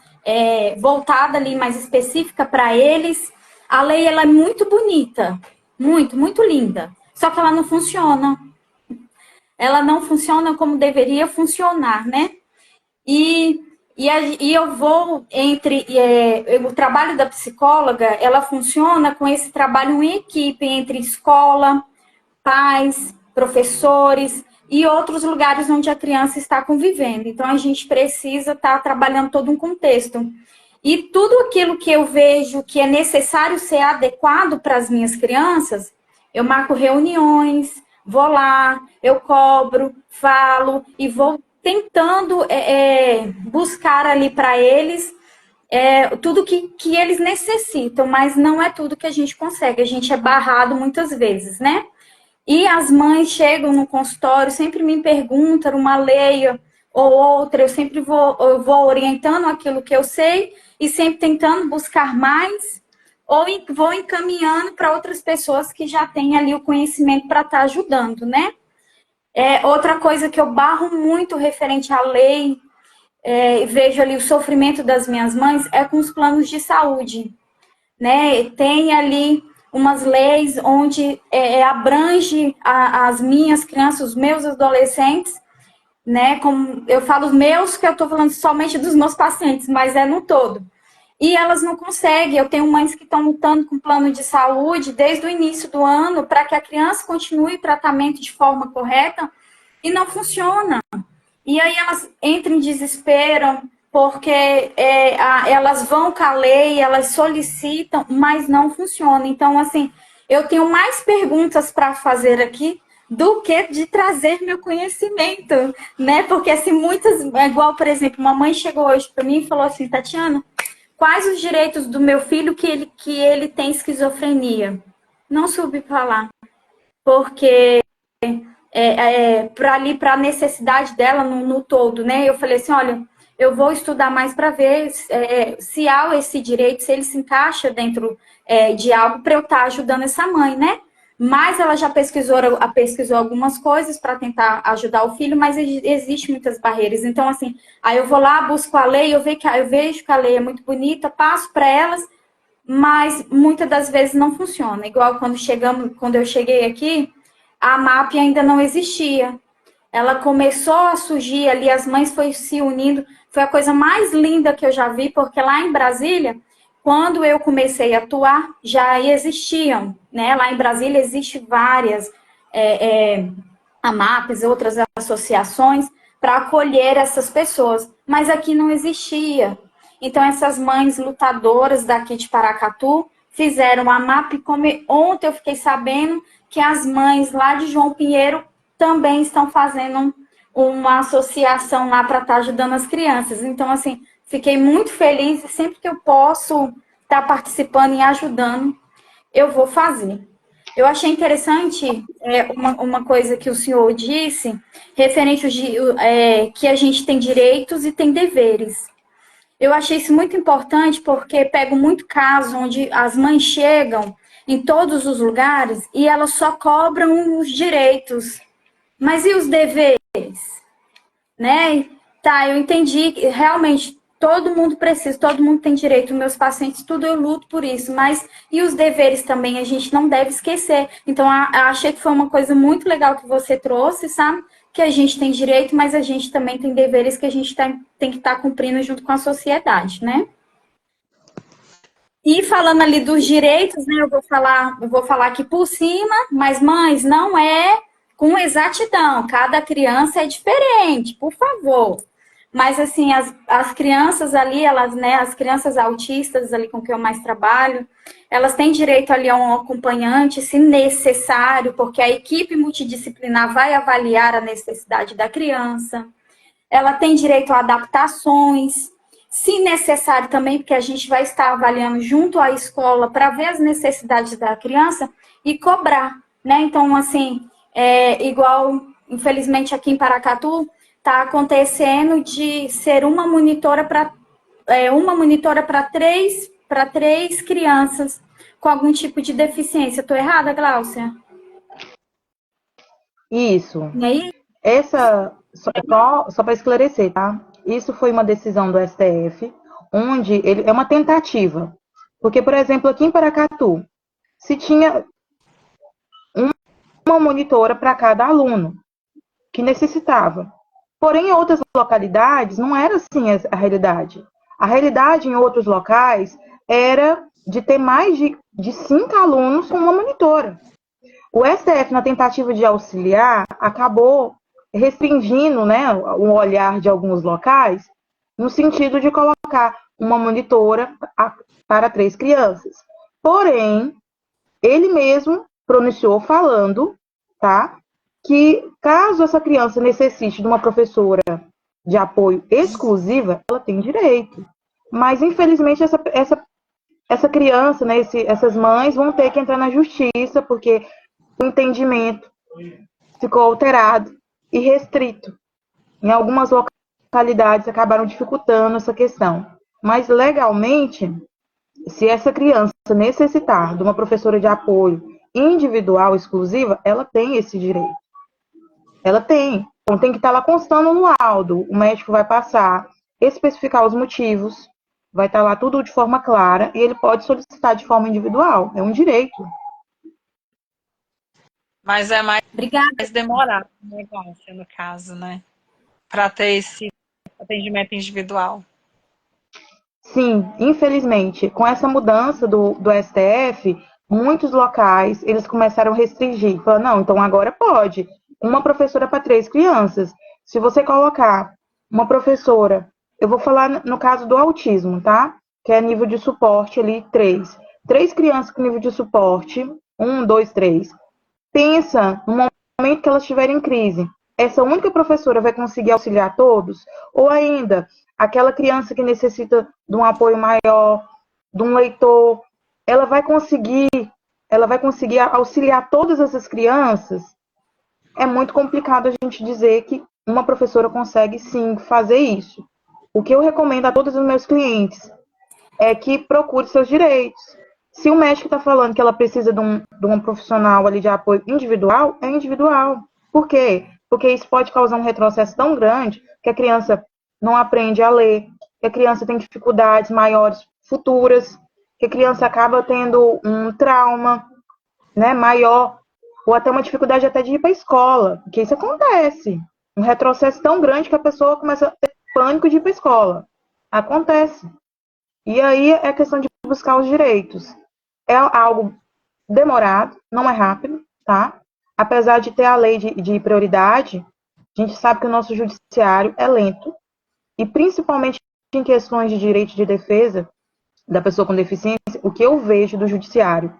voltada ali mais específica para eles, a lei ela é muito bonita, muito, muito linda, só que ela não funciona. Ela não funciona como deveria funcionar, né? E eu vou o trabalho da psicóloga, ela funciona com esse trabalho em equipe, entre escola, pais, professores e outros lugares onde a criança está convivendo. Então, a gente precisa estar trabalhando todo um contexto. E tudo aquilo que eu vejo que é necessário ser adequado para as minhas crianças, eu marco reuniões, vou lá, eu cobro, falo e vou tentando buscar ali para eles tudo que eles necessitam, mas não é tudo que a gente consegue, a gente é barrado muitas vezes, né? E as mães chegam no consultório, sempre me perguntam uma lei ou outra, eu vou orientando aquilo que eu sei e sempre tentando buscar mais, ou vou encaminhando para outras pessoas que já têm ali o conhecimento para estar ajudando, né? Outra coisa que eu barro muito referente à lei, vejo ali o sofrimento das minhas mães, é com os planos de saúde, né? Tem ali umas leis onde abrange as minhas crianças, os meus adolescentes, né? Como eu falo os meus, que eu estou falando somente dos meus pacientes, mas é no todo. E elas não conseguem. Eu tenho mães que estão lutando com plano de saúde desde o início do ano para que a criança continue o tratamento de forma correta e não funciona. E aí elas entram em desespero, porque elas vão com a lei, elas solicitam, mas não funciona. Então, assim, eu tenho mais perguntas para fazer aqui do que de trazer meu conhecimento, né? Porque, assim, muitas... Igual, por exemplo, uma mãe chegou hoje para mim e falou assim, Tatiana, quais os direitos do meu filho que ele tem esquizofrenia? Não soube falar, porque... para a necessidade dela no todo, né? Eu falei assim, olha, eu vou estudar mais para ver se há esse direito, se ele se encaixa dentro de algo para eu estar ajudando essa mãe, né? Mas ela já pesquisou algumas coisas para tentar ajudar o filho, mas existe muitas barreiras. Então, assim, aí eu vou lá, busco a lei, eu vejo que a lei é muito bonita, passo para elas, mas muitas das vezes não funciona. Igual quando eu cheguei aqui, a MAP ainda não existia. Ela começou a surgir ali, as mães foram se unindo. Foi a coisa mais linda que eu já vi, porque lá em Brasília, quando eu comecei a atuar, já existiam, né? Lá em Brasília existem várias AMAPs, outras associações, para acolher essas pessoas. Mas aqui não existia. Então, essas mães lutadoras daqui de Paracatu fizeram a MAP, como ontem eu fiquei sabendo que as mães lá de João Pinheiro também estão fazendo uma associação lá para estar ajudando as crianças. Então, assim, fiquei muito feliz e sempre que eu posso estar participando e ajudando, eu vou fazer. Eu achei interessante uma coisa que o senhor disse, referente que a gente tem direitos e tem deveres. Eu achei isso muito importante porque pego muito caso onde as mães chegam em todos os lugares e elas só cobram os direitos. Mas e os deveres? Né? Tá, eu entendi que realmente todo mundo precisa, todo mundo tem direito, meus pacientes, tudo eu luto por isso, mas e os deveres também a gente não deve esquecer. Então, eu achei que foi uma coisa muito legal que você trouxe, sabe? Que a gente tem direito, mas a gente também tem deveres que a gente tem que estar cumprindo junto com a sociedade, né? E falando ali dos direitos, né, eu vou falar aqui por cima, mas mães, não é com exatidão, cada criança é diferente, por favor. Mas assim, as crianças ali, elas, né, as crianças autistas ali com que eu mais trabalho, elas têm direito ali a um acompanhante, se necessário, porque a equipe multidisciplinar vai avaliar a necessidade da criança. Ela tem direito a adaptações, se necessário também, porque a gente vai estar avaliando junto à escola para ver as necessidades da criança e cobrar, né? Então, assim, igual, infelizmente, aqui em Paracatu, está acontecendo de ser uma monitora para três crianças com algum tipo de deficiência. Estou errada, Gláucia? Isso. E aí? Só para esclarecer, tá? Isso foi uma decisão do STF, onde é uma tentativa. Porque, por exemplo, aqui em Paracatu, se tinha uma monitora para cada aluno que necessitava. Porém, em outras localidades, não era assim a realidade. A realidade em outros locais era de ter mais de 5 alunos com uma monitora. O STF, na tentativa de auxiliar, acabou restringindo, né, o olhar de alguns locais, no sentido de colocar uma monitora para 3 crianças. Porém, ele mesmo pronunciou falando, tá, que caso essa criança necessite de uma professora de apoio exclusiva, ela tem direito. Mas, infelizmente, essa criança, né, essas mães vão ter que entrar na justiça, porque o entendimento ficou alterado e restrito. Em algumas localidades acabaram dificultando essa questão. Mas, legalmente, se essa criança necessitar de uma professora de apoio individual, exclusiva, ela tem esse direito. Ela tem. Então, tem que estar lá constando no laudo. O médico vai passar, especificar os motivos, vai estar lá tudo de forma clara, e ele pode solicitar de forma individual. É um direito. Mas é mais Obrigada. demorado o negócio, no caso, né? Para ter esse atendimento individual. Sim, infelizmente, com essa mudança do STF, muitos locais, eles começaram a restringir. Falaram, não, então agora pode. Uma professora para 3 crianças. Se você colocar uma professora, eu vou falar no caso do autismo, tá? Que é nível de suporte ali, 3. 3 crianças com nível de suporte, 1, 2, 3. Pensa no momento que elas estiverem em crise. Essa única professora vai conseguir auxiliar todos? Ou ainda, aquela criança que necessita de um apoio maior, de um leitor, ela vai conseguir auxiliar todas essas crianças? É muito complicado a gente dizer que uma professora consegue sim fazer isso. O que eu recomendo a todos os meus clientes é que procure seus direitos. Se o médico está falando que ela precisa de um profissional ali de apoio individual, é individual. Por quê? Porque isso pode causar um retrocesso tão grande que a criança não aprende a ler, que a criança tem dificuldades maiores futuras, que a criança acaba tendo um trauma, né, maior, ou até uma dificuldade até de ir para a escola, porque isso acontece. Um retrocesso tão grande que a pessoa começa a ter pânico de ir para a escola. Acontece. E aí é questão de buscar os direitos. É algo demorado, não é rápido, tá? Apesar de ter a lei de prioridade, a gente sabe que o nosso judiciário é lento, e principalmente em questões de direito de defesa da pessoa com deficiência, o que eu vejo do judiciário?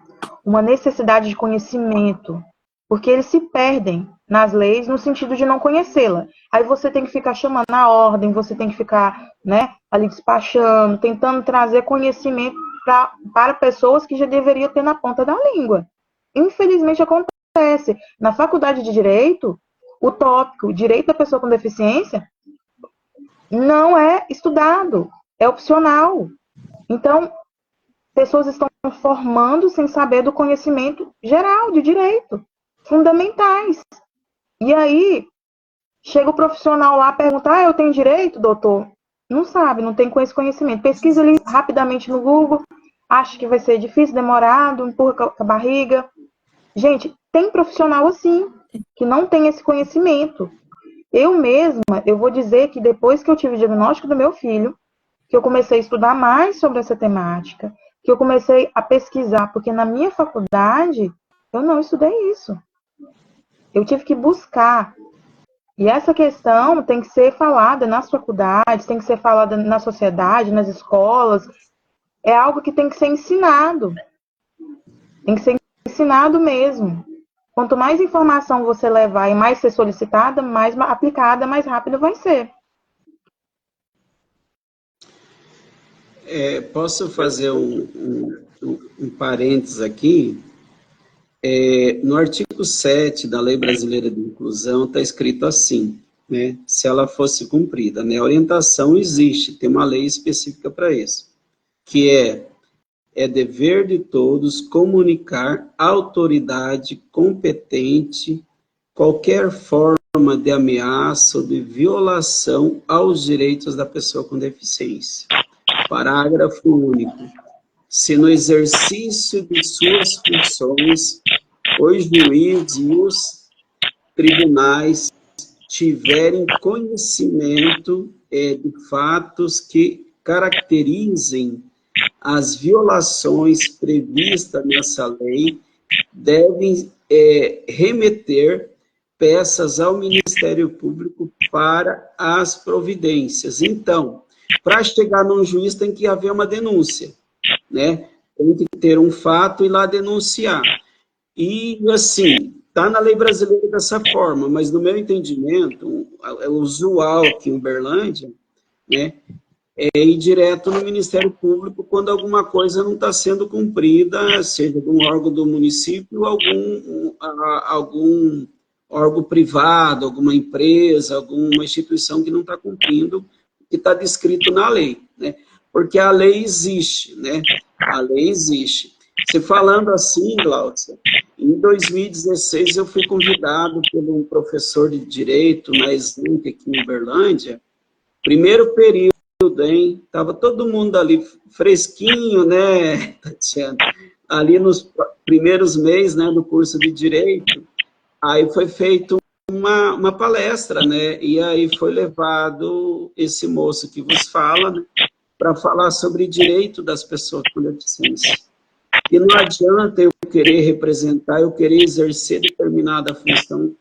Uma necessidade de conhecimento, porque eles se perdem nas leis no sentido de não conhecê-la. Aí você tem que ficar chamando a ordem, você tem que ficar, né, ali despachando, tentando trazer conhecimento para pessoas que já deveriam ter na ponta da língua. Infelizmente acontece. Na faculdade de Direito, o tópico Direito da Pessoa com Deficiência não é estudado, é opcional. Então, pessoas estão formando sem saber do conhecimento geral de direito, fundamentais. E aí, chega o profissional lá, pergunta, eu tenho direito, doutor? Não sabe, não tem esse conhecimento. Pesquisa ali rapidamente no Google, acha que vai ser difícil, demorado, empurra com a barriga. Gente, tem profissional assim, que não tem esse conhecimento. Eu mesma, eu vou dizer que depois que eu tive o diagnóstico do meu filho, que eu comecei a estudar mais sobre essa temática, que eu comecei a pesquisar, porque na minha faculdade eu não estudei isso. Eu tive que buscar. E essa questão tem que ser falada nas faculdades, tem que ser falada na sociedade, nas escolas. É algo que tem que ser ensinado. Tem que ser ensinado mesmo. Quanto mais informação você levar e mais ser solicitada, mais aplicada, mais rápido vai ser. Posso fazer um parênteses aqui? No artigo 7 da Lei Brasileira de Inclusão está escrito assim, né, se ela fosse cumprida, né, a orientação existe, tem uma lei específica para isso, que é dever de todos comunicar à autoridade competente qualquer forma de ameaça ou de violação aos direitos da pessoa com deficiência. Parágrafo único. Se no exercício de suas funções, os juízes e os tribunais tiverem conhecimento de fatos que caracterizem as violações previstas nessa lei, devem remeter peças ao Ministério Público para as providências. Então, para chegar num juiz tem que haver uma denúncia, né? Tem que ter um fato e lá denunciar. E, assim, está na lei brasileira dessa forma, mas no meu entendimento, é usual aqui em Uberlândia, né, ir direto no Ministério Público quando alguma coisa não está sendo cumprida, seja de um órgão do município ou algum órgão privado, alguma empresa, alguma instituição que não está cumprindo o que está descrito na lei, né? Porque a lei existe, né? A lei existe. Você falando assim, Glaucia, em 2016 eu fui convidado por um professor de Direito na ESANC aqui em Uberlândia, primeiro período, hein? Tava todo mundo ali fresquinho, né, Tatiana? Ali nos primeiros meses, né, do curso de Direito, aí foi feito uma palestra, né, e aí foi levado esse moço que vos fala, né, para falar sobre direito das pessoas com deficiência. E não adianta eu querer representar, eu querer exercer determinada função,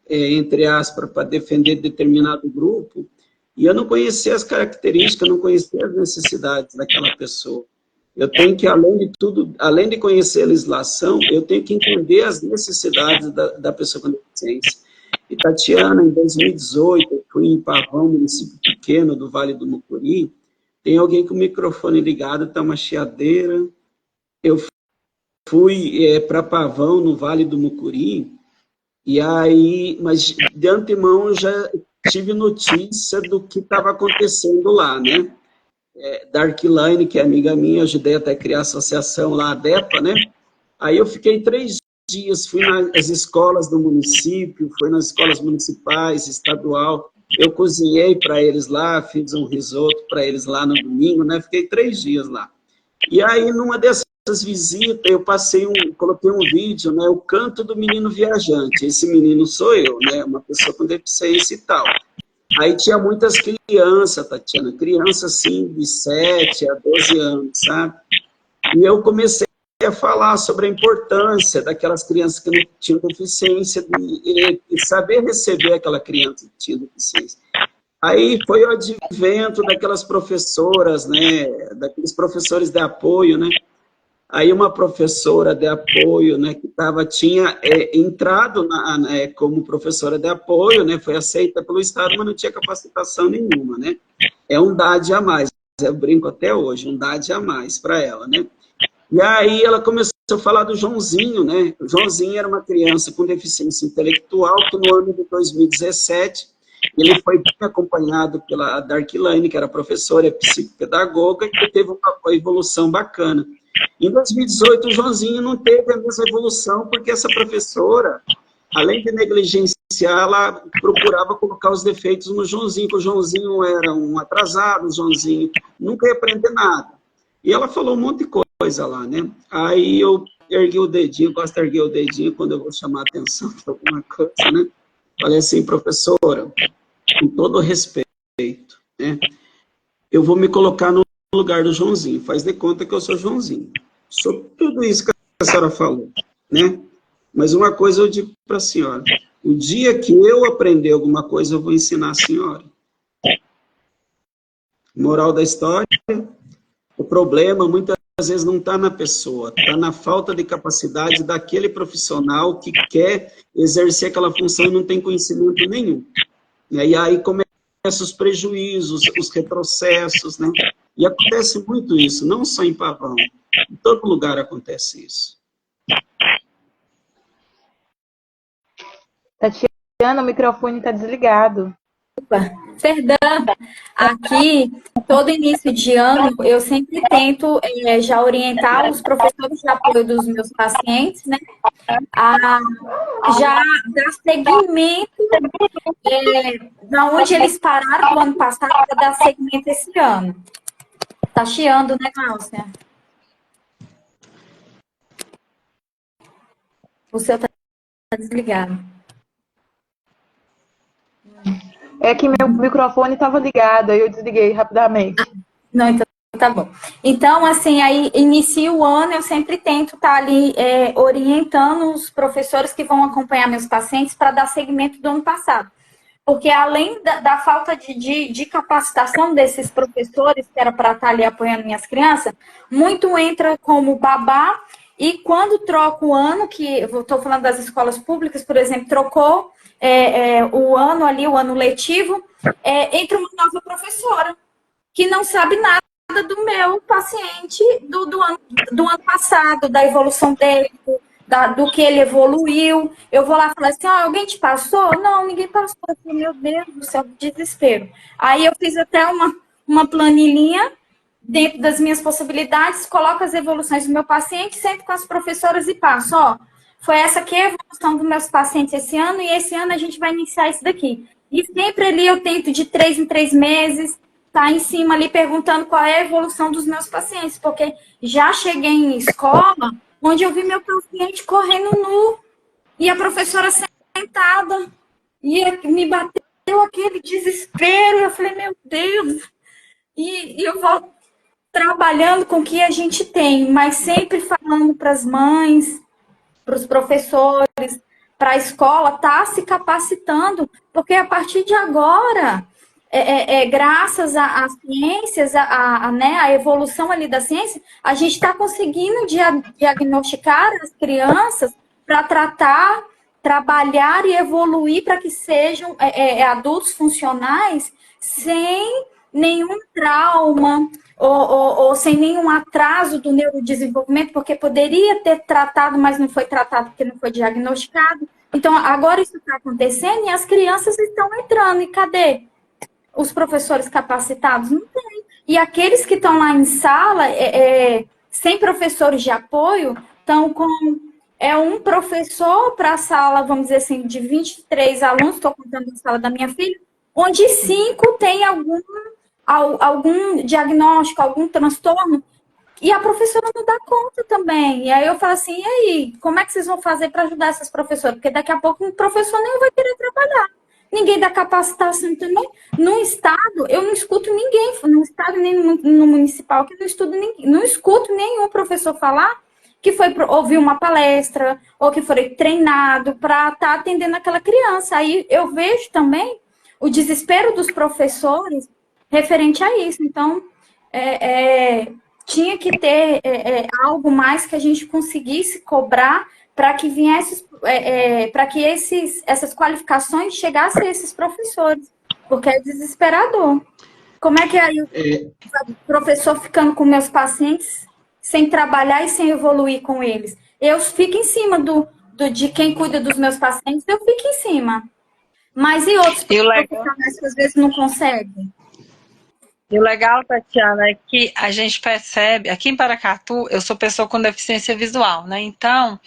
entre aspas, para defender determinado grupo, e eu não conhecer as características, não conhecer as necessidades daquela pessoa. Eu tenho que, além de tudo, além de conhecer a legislação, eu tenho que entender as necessidades da pessoa com deficiência. E, Tatiana, em 2018, eu fui em Pavão, município pequeno do Vale do Mucuri, tem alguém com o microfone ligado, está uma chiadeira. Eu fui para Pavão, no Vale do Mucuri, e aí, mas de antemão eu já tive notícia do que estava acontecendo lá, né? Da Arquilaine, que é amiga minha, ajudei até a criar a associação lá, a DEPA, né? Aí eu fiquei 3 dias, fui nas escolas do município, fui nas escolas municipais, estadual, eu cozinhei para eles lá, fiz um risoto para eles lá no domingo, né? Fiquei 3 dias lá. E aí, numa dessas visitas, eu coloquei um vídeo, né? O canto do menino viajante. Esse menino sou eu, né? Uma pessoa com deficiência e tal. Aí tinha muitas crianças, Tatiana, crianças assim, de 7 a 12 anos, sabe? E eu comecei a falar sobre a importância daquelas crianças que não tinham deficiência e saber receber aquela criança que tinha deficiência. Aí foi o advento daquelas professoras, né, daqueles professores de apoio, né? Aí uma professora de apoio, né, que tinha entrado como professora de apoio, né, foi aceita pelo Estado, mas não tinha capacitação nenhuma, né? É um dade a mais, eu brinco até hoje, um dade a mais para ela, né? E aí ela começou a falar do Joãozinho, né? O Joãozinho era uma criança com deficiência intelectual que no ano de 2017 ele foi bem acompanhado pela Darkline, que era professora, é psicopedagoga, que teve uma evolução bacana. Em 2018, o Joãozinho não teve a mesma evolução, porque essa professora, além de negligenciar, ela procurava colocar os defeitos no Joãozinho, que o Joãozinho era um atrasado, o Joãozinho nunca ia aprender nada. E ela falou um monte de coisa lá, né? Aí eu ergui o dedinho, gosto de erguer o dedinho quando eu vou chamar a atenção de alguma coisa, né? Falei assim, professora, com todo respeito, né? Eu vou me colocar no lugar do Joãozinho. Faz de conta que eu sou Joãozinho. Sou tudo isso que a senhora falou, né? Mas uma coisa eu digo para a senhora. O dia que eu aprender alguma coisa, eu vou ensinar a senhora. Moral da história, o problema muitas vezes não está na pessoa, está na falta de capacidade daquele profissional que quer exercer aquela função e não tem conhecimento nenhum. E aí começam os prejuízos, os retrocessos, né? E acontece muito isso, não só em Pavão, em todo lugar acontece isso. Tatiana, o microfone está desligado. Perdão, aqui, todo início de ano, eu sempre tento já orientar os professores de apoio dos meus pacientes, né, a já dar seguimento da onde eles pararam no ano passado para dar seguimento esse ano. Tá chiando, né, Cláudia? O seu tá desligado. É que meu microfone estava ligado, aí eu desliguei rapidamente. Não, então tá bom. Então, assim, aí inicia o ano, eu sempre tento estar ali orientando os professores que vão acompanhar meus pacientes para dar seguimento do ano passado. Porque além da falta de capacitação desses professores, que era para estar ali apoiando minhas crianças, muito entra como babá E quando troca o ano, que eu estou falando das escolas públicas, por exemplo, trocou o ano ali, o ano letivo, entra uma nova professora que não sabe nada do meu paciente do ano passado, da evolução dele, do que ele evoluiu. Eu vou lá e falo assim, alguém te passou? Não, ninguém passou. Eu falei, meu Deus do céu, que desespero. Aí eu fiz até uma planilhinha dentro das minhas possibilidades, coloco as evoluções do meu paciente, sento com as professoras e passo, foi essa aqui a evolução dos meus pacientes esse ano, e esse ano a gente vai iniciar isso daqui. E sempre ali eu tento de 3 em 3 meses, tá em cima ali perguntando qual é a evolução dos meus pacientes, porque já cheguei em escola onde eu vi meu paciente correndo nu e a professora sentada e me bateu aquele desespero. Eu falei, meu Deus, e eu vou trabalhando com o que a gente tem, mas sempre falando para as mães, para os professores, para a escola, tá se capacitando, porque a partir de agora, graças às ciências, né, a evolução ali da ciência, a gente está conseguindo diagnosticar as crianças para tratar, trabalhar e evoluir para que sejam adultos funcionais sem nenhum trauma ou sem nenhum atraso do neurodesenvolvimento, porque poderia ter tratado, mas não foi tratado porque não foi diagnosticado. Então, agora isso está acontecendo e as crianças estão entrando. E cadê os professores capacitados? Não tem. E aqueles que estão lá em sala, sem professores de apoio, estão com um professor para a sala, vamos dizer assim, de 23 alunos, estou contando a sala da minha filha, onde 5 tem algum diagnóstico, algum transtorno, e a professora não dá conta também. E aí eu falo assim, e aí, como é que vocês vão fazer para ajudar essas professoras? Porque daqui a pouco um professor nem vai querer trabalhar. Ninguém dá capacitação também. No estado, eu não escuto ninguém, no estado nem no municipal, que não escuto nenhum professor falar que foi ouvir uma palestra, ou que foi treinado para estar atendendo aquela criança. Aí eu vejo também o desespero dos professores referente a isso. Então, tinha que ter algo mais que a gente conseguisse cobrar para que viesse, para que essas qualificações chegassem a esses professores, porque é desesperador. Como é que aí o professor ficando com meus pacientes sem trabalhar e sem evoluir com eles? Eu fico em cima de quem cuida dos meus pacientes, eu fico em cima. Mas e outros profissionais que às vezes não conseguem? E o legal, Tatiana, é que a gente percebe, aqui em Paracatu, eu sou pessoa com deficiência visual, né? Então,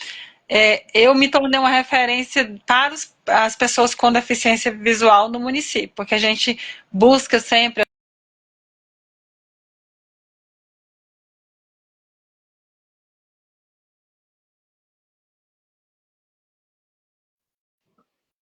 eu me tornei uma referência para as pessoas com deficiência visual no município, porque a gente busca sempre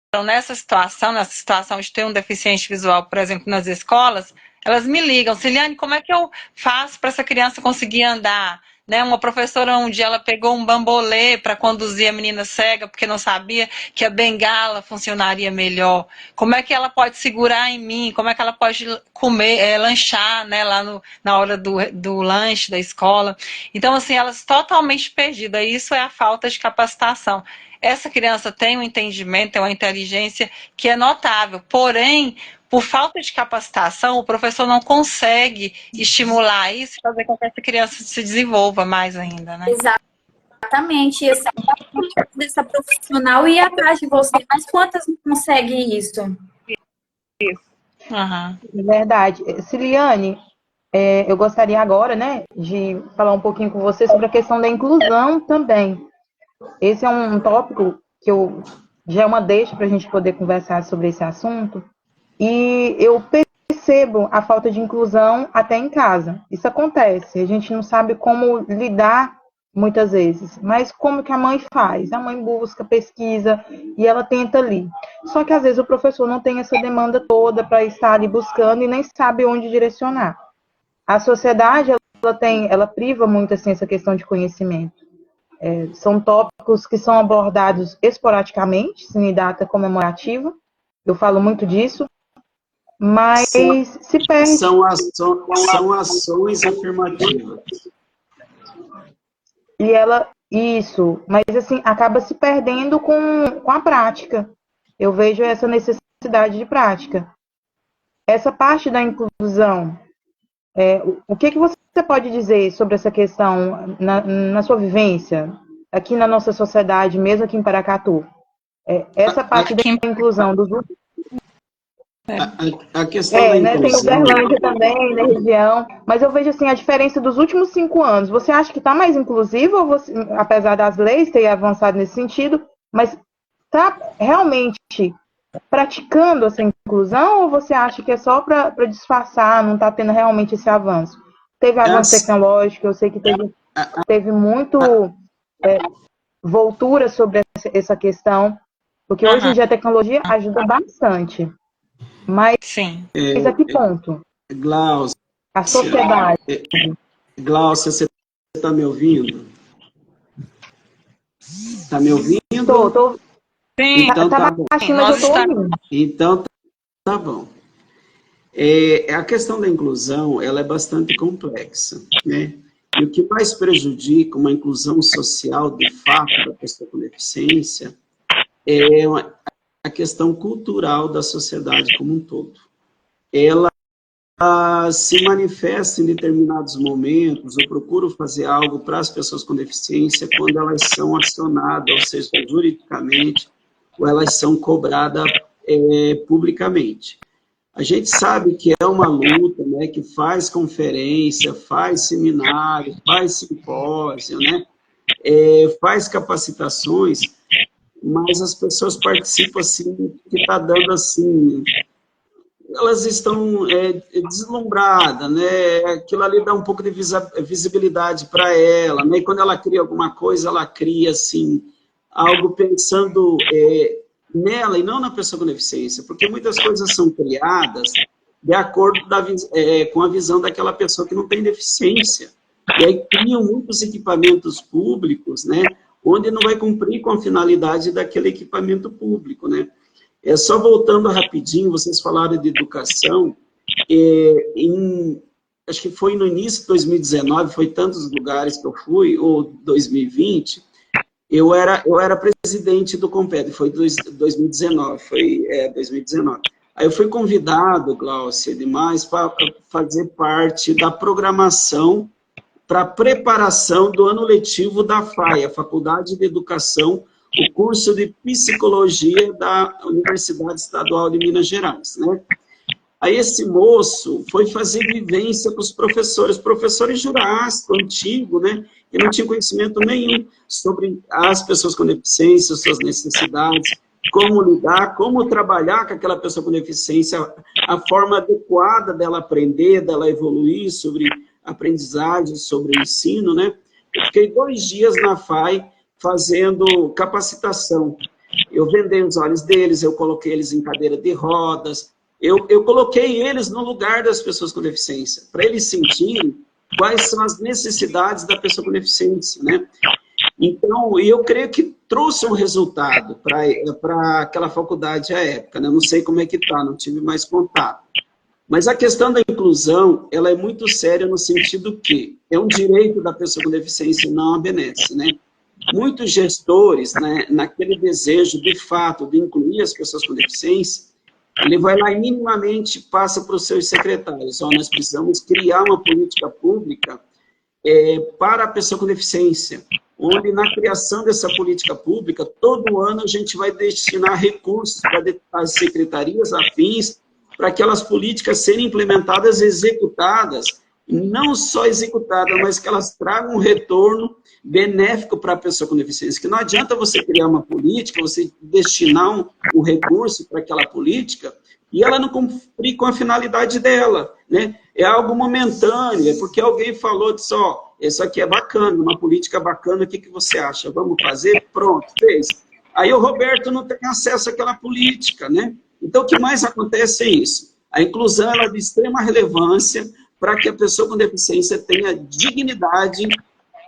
Então, nessa situação de ter um deficiente visual, por exemplo, nas escolas, elas me ligam, Ciliane, como é que eu faço para essa criança conseguir andar? Né? Uma professora, um dia, ela pegou um bambolê para conduzir a menina cega, porque não sabia que a bengala funcionaria melhor. Como é que ela pode segurar em mim? Como é que ela pode comer, lanchar, né, lá na hora do lanche da escola? Então, assim, elas totalmente perdidas. Isso é a falta de capacitação. Essa criança tem um entendimento, tem uma inteligência que é notável, porém, por falta de capacitação, o professor não consegue estimular isso e fazer com que essa criança se desenvolva mais ainda, né? Exatamente. E assim, dessa profissional ir atrás de você, mas quantas não conseguem isso? Isso. Uhum. É verdade. Ciliane, eu gostaria agora, né, de falar um pouquinho com você sobre a questão da inclusão também. Esse é um tópico que já é uma deixa para a gente poder conversar sobre esse assunto. E eu percebo a falta de inclusão até em casa. Isso acontece. A gente não sabe como lidar muitas vezes. Mas como que a mãe faz? A mãe busca, pesquisa e ela tenta ali. Só que às vezes o professor não tem essa demanda toda para estar ali buscando e nem sabe onde direcionar. A sociedade, ela priva muito assim, essa questão de conhecimento. São tópicos que são abordados esporadicamente, em data comemorativa. Eu falo muito disso. Mas se perde. São ações afirmativas. Isso, mas assim, acaba se perdendo com a prática. Eu vejo essa necessidade de prática. Essa parte da inclusão, o que você pode dizer sobre essa questão na sua vivência, aqui na nossa sociedade, mesmo aqui em Paracatu? Essa parte da inclusão dos últimos... A questão da né, tem inclusão... Uberlândia também, na região, mas eu vejo assim, a diferença dos últimos 5 anos. Você acha que está mais inclusivo, ou você, apesar das leis terem avançado nesse sentido, mas está realmente praticando essa inclusão, ou você acha que é só para disfarçar, não está tendo realmente esse avanço? Teve avanço tecnológico, eu sei que teve muito voltura sobre essa questão, porque hoje em dia a tecnologia ajuda bastante. Mas a que ponto? Glaucia, a sociedade. Glaucia, você está me ouvindo? Está me ouvindo? Estou. Então tá baixinho, mas eu estou ouvindo. Então tá bom. A questão da inclusão, ela é bastante complexa, né? E o que mais prejudica uma inclusão social, de fato, da pessoa com deficiência, é a questão cultural da sociedade como um todo. Ela se manifesta em determinados momentos, eu procuro fazer algo para as pessoas com deficiência quando elas são acionadas, ou seja, juridicamente, ou elas são cobradas publicamente. A gente sabe que é uma luta, né, que faz conferência, faz seminário, faz simpósio, né, faz capacitações, mas as pessoas participam assim, que está dando assim, elas estão deslumbradas, né? Aquilo ali dá um pouco de visibilidade para ela, né? E quando ela cria alguma coisa, ela cria assim, algo pensando nela e não na pessoa com deficiência, porque muitas coisas são criadas de acordo com a visão daquela pessoa que não tem deficiência. E aí criam muitos equipamentos públicos, né? Onde não vai cumprir com a finalidade daquele equipamento público, né? Só voltando rapidinho, vocês falaram de educação, acho que foi no início de 2019, foi tantos lugares que eu fui, ou 2020, eu era presidente do Comped, foi 2019, foi 2019. Aí eu fui convidado, Glaucia e demais, para fazer parte da programação para preparação do ano letivo da FAI, a Faculdade de Educação, o curso de Psicologia da Universidade Estadual de Minas Gerais, né? Aí esse moço foi fazer vivência com os professores jurássicos, antigos, né? Que não tinham conhecimento nenhum sobre as pessoas com deficiência, suas necessidades, como lidar, como trabalhar com aquela pessoa com deficiência, a forma adequada dela aprender, dela evoluir sobre aprendizagem, sobre o ensino, né? Eu fiquei 2 dias na FAI fazendo capacitação. Eu vendei os olhos deles, eu coloquei eles em cadeira de rodas, eu coloquei eles no lugar das pessoas com deficiência, para eles sentirem quais são as necessidades da pessoa com deficiência, né? Então, eu creio que trouxe um resultado para aquela faculdade à época, né? Não sei como é que está, não tive mais contato. Mas a questão da inclusão, ela é muito séria no sentido que é um direito da pessoa com deficiência, não a benesse, né? Muitos gestores, né, naquele desejo, de fato, de incluir as pessoas com deficiência, ele vai lá e minimamente passa para os seus secretários. Nós precisamos criar uma política pública para a pessoa com deficiência, onde na criação dessa política pública, todo ano a gente vai destinar recursos para as secretarias afins, para aquelas políticas serem implementadas e executadas, não só executadas, mas que elas tragam um retorno benéfico para a pessoa com deficiência. Que não adianta você criar uma política, você destinar um recurso para aquela política e ela não cumprir com a finalidade dela, né? É algo momentâneo, é porque alguém falou disso, isso aqui é bacana, uma política bacana, o que você acha? Vamos fazer? Pronto, fez. Aí o Roberto não tem acesso àquela política, né? Então, o que mais acontece é isso. A inclusão ela é de extrema relevância para que a pessoa com deficiência tenha dignidade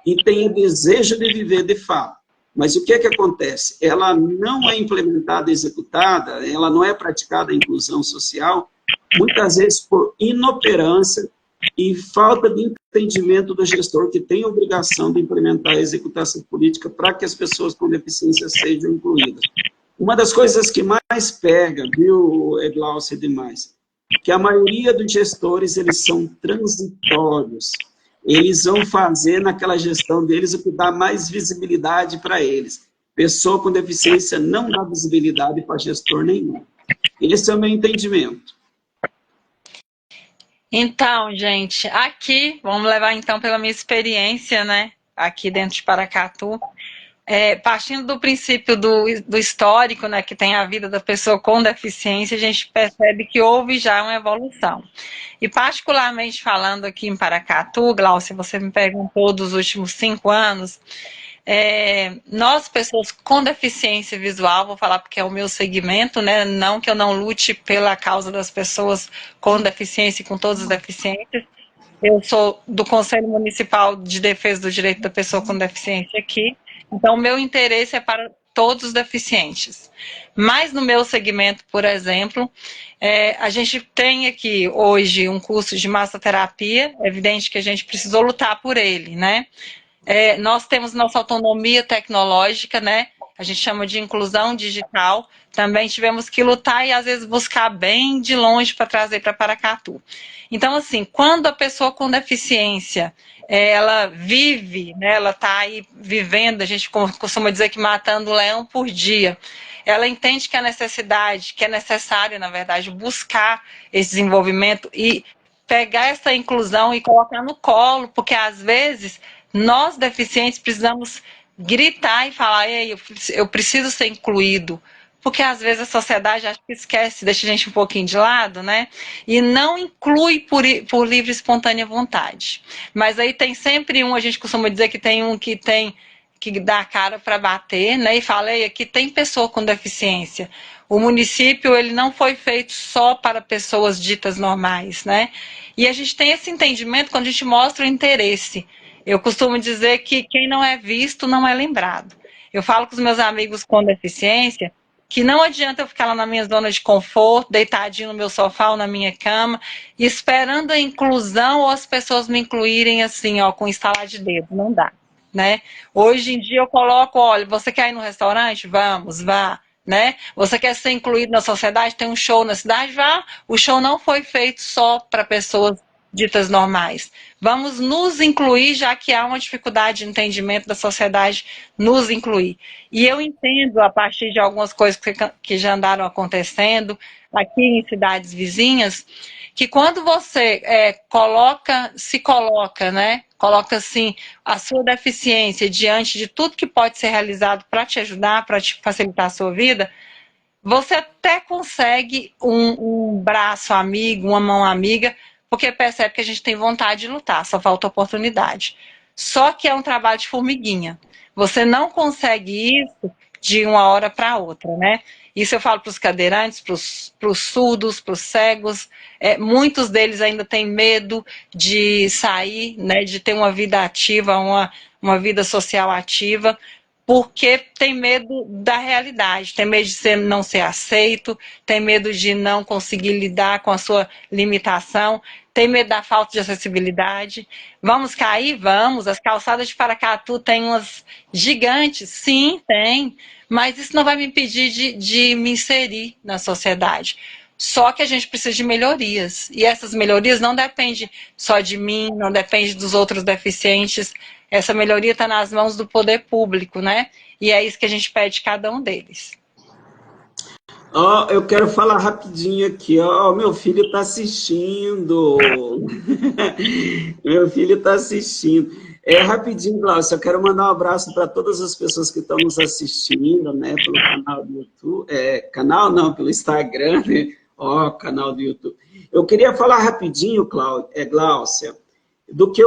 e tenha desejo de viver de fato. Mas o que é que acontece? Ela não é implementada, executada, ela não é praticada a inclusão social, muitas vezes por inoperância e falta de entendimento do gestor que tem a obrigação de implementar e executar essa política para que as pessoas com deficiência sejam incluídas. Uma das coisas que mais pega, viu, Glaucia e demais, que a maioria dos gestores, eles são transitórios. Eles vão fazer naquela gestão deles o que dá mais visibilidade para eles. Pessoa com deficiência não dá visibilidade para gestor nenhum. Esse é o meu entendimento. Então, gente, aqui, vamos levar então pela minha experiência, né, aqui dentro de Paracatu, partindo do princípio do histórico, né, que tem a vida da pessoa com deficiência, a gente percebe que houve já uma evolução. E particularmente falando aqui em Paracatu, Glaucia, você me perguntou dos últimos 5 anos, nós, pessoas com deficiência visual, vou falar porque é o meu segmento, né? Não que eu não lute pela causa das pessoas com deficiência e com todas as deficiências. Eu sou do Conselho Municipal de Defesa do Direito da Pessoa com Deficiência aqui, então o meu interesse é para todos os deficientes. Mas no meu segmento, por exemplo, a gente tem aqui hoje um curso de massoterapia, é evidente que a gente precisou lutar por ele, né? Nós temos nossa autonomia tecnológica, né? A gente chama de inclusão digital. Também tivemos que lutar e, às vezes, buscar bem de longe para trazer para Paracatu. Então, assim, quando a pessoa com deficiência, ela vive, né? Ela está aí vivendo, a gente costuma dizer que matando um leão por dia. Ela entende que a necessidade, que é necessário, na verdade, buscar esse desenvolvimento e pegar essa inclusão e colocar no colo, porque, às vezes, nós, deficientes, precisamos gritar e falar, ei, eu preciso ser incluído, porque às vezes a sociedade acha que esquece, deixa a gente um pouquinho de lado, né? E não inclui por livre e espontânea vontade. Mas aí tem sempre a gente costuma dizer que tem um que tem que dá a cara para bater, né? E fala, ei, aqui tem pessoa com deficiência. O município, ele não foi feito só para pessoas ditas normais, né? E a gente tem esse entendimento quando a gente mostra o interesse. Eu costumo dizer que quem não é visto não é lembrado. Eu falo com os meus amigos com deficiência que não adianta eu ficar lá na minha zona de conforto, deitadinho no meu sofá ou na minha cama, esperando a inclusão ou as pessoas me incluírem assim, ó, com estalar de dedo. Não dá, né? Hoje em dia eu coloco, olha, você quer ir no restaurante? Vamos, vá. Né? Você quer ser incluído na sociedade? Tem um show na cidade? Vá. O show não foi feito só para pessoas ditas normais. Vamos nos incluir, já que há uma dificuldade de entendimento da sociedade, nos incluir. E eu entendo, a partir de algumas coisas que já andaram acontecendo aqui em cidades vizinhas, que quando você se coloca, né? Coloca assim a sua deficiência diante de tudo que pode ser realizado para te ajudar, para te facilitar a sua vida, você até consegue um braço amigo, uma mão amiga, porque percebe que a gente tem vontade de lutar, só falta oportunidade. Só que é um trabalho de formiguinha. Você não consegue isso de uma hora para outra, né? Isso eu falo para os cadeirantes, para os surdos, para os cegos. Muitos deles ainda têm medo de sair, né, de ter uma vida ativa, uma vida social ativa, porque tem medo da realidade, tem medo de não ser aceito, tem medo de não conseguir lidar com a sua limitação, tem medo da falta de acessibilidade. Vamos cair? Vamos. As calçadas de Paracatu têm umas gigantes? Sim, tem. Mas isso não vai me impedir de me inserir na sociedade. Só que a gente precisa de melhorias. E essas melhorias não dependem só de mim, não dependem dos outros deficientes. Essa melhoria está nas mãos do poder público, né? E é isso que a gente pede de cada um deles. Eu quero falar rapidinho aqui. Meu filho está assistindo. Meu filho está assistindo. Rapidinho, Glaucia, eu quero mandar um abraço para todas as pessoas que estão nos assistindo, né? Pelo canal do YouTube. Canal não, pelo Instagram, né? Canal do YouTube. Eu queria falar rapidinho, Glaucia, do que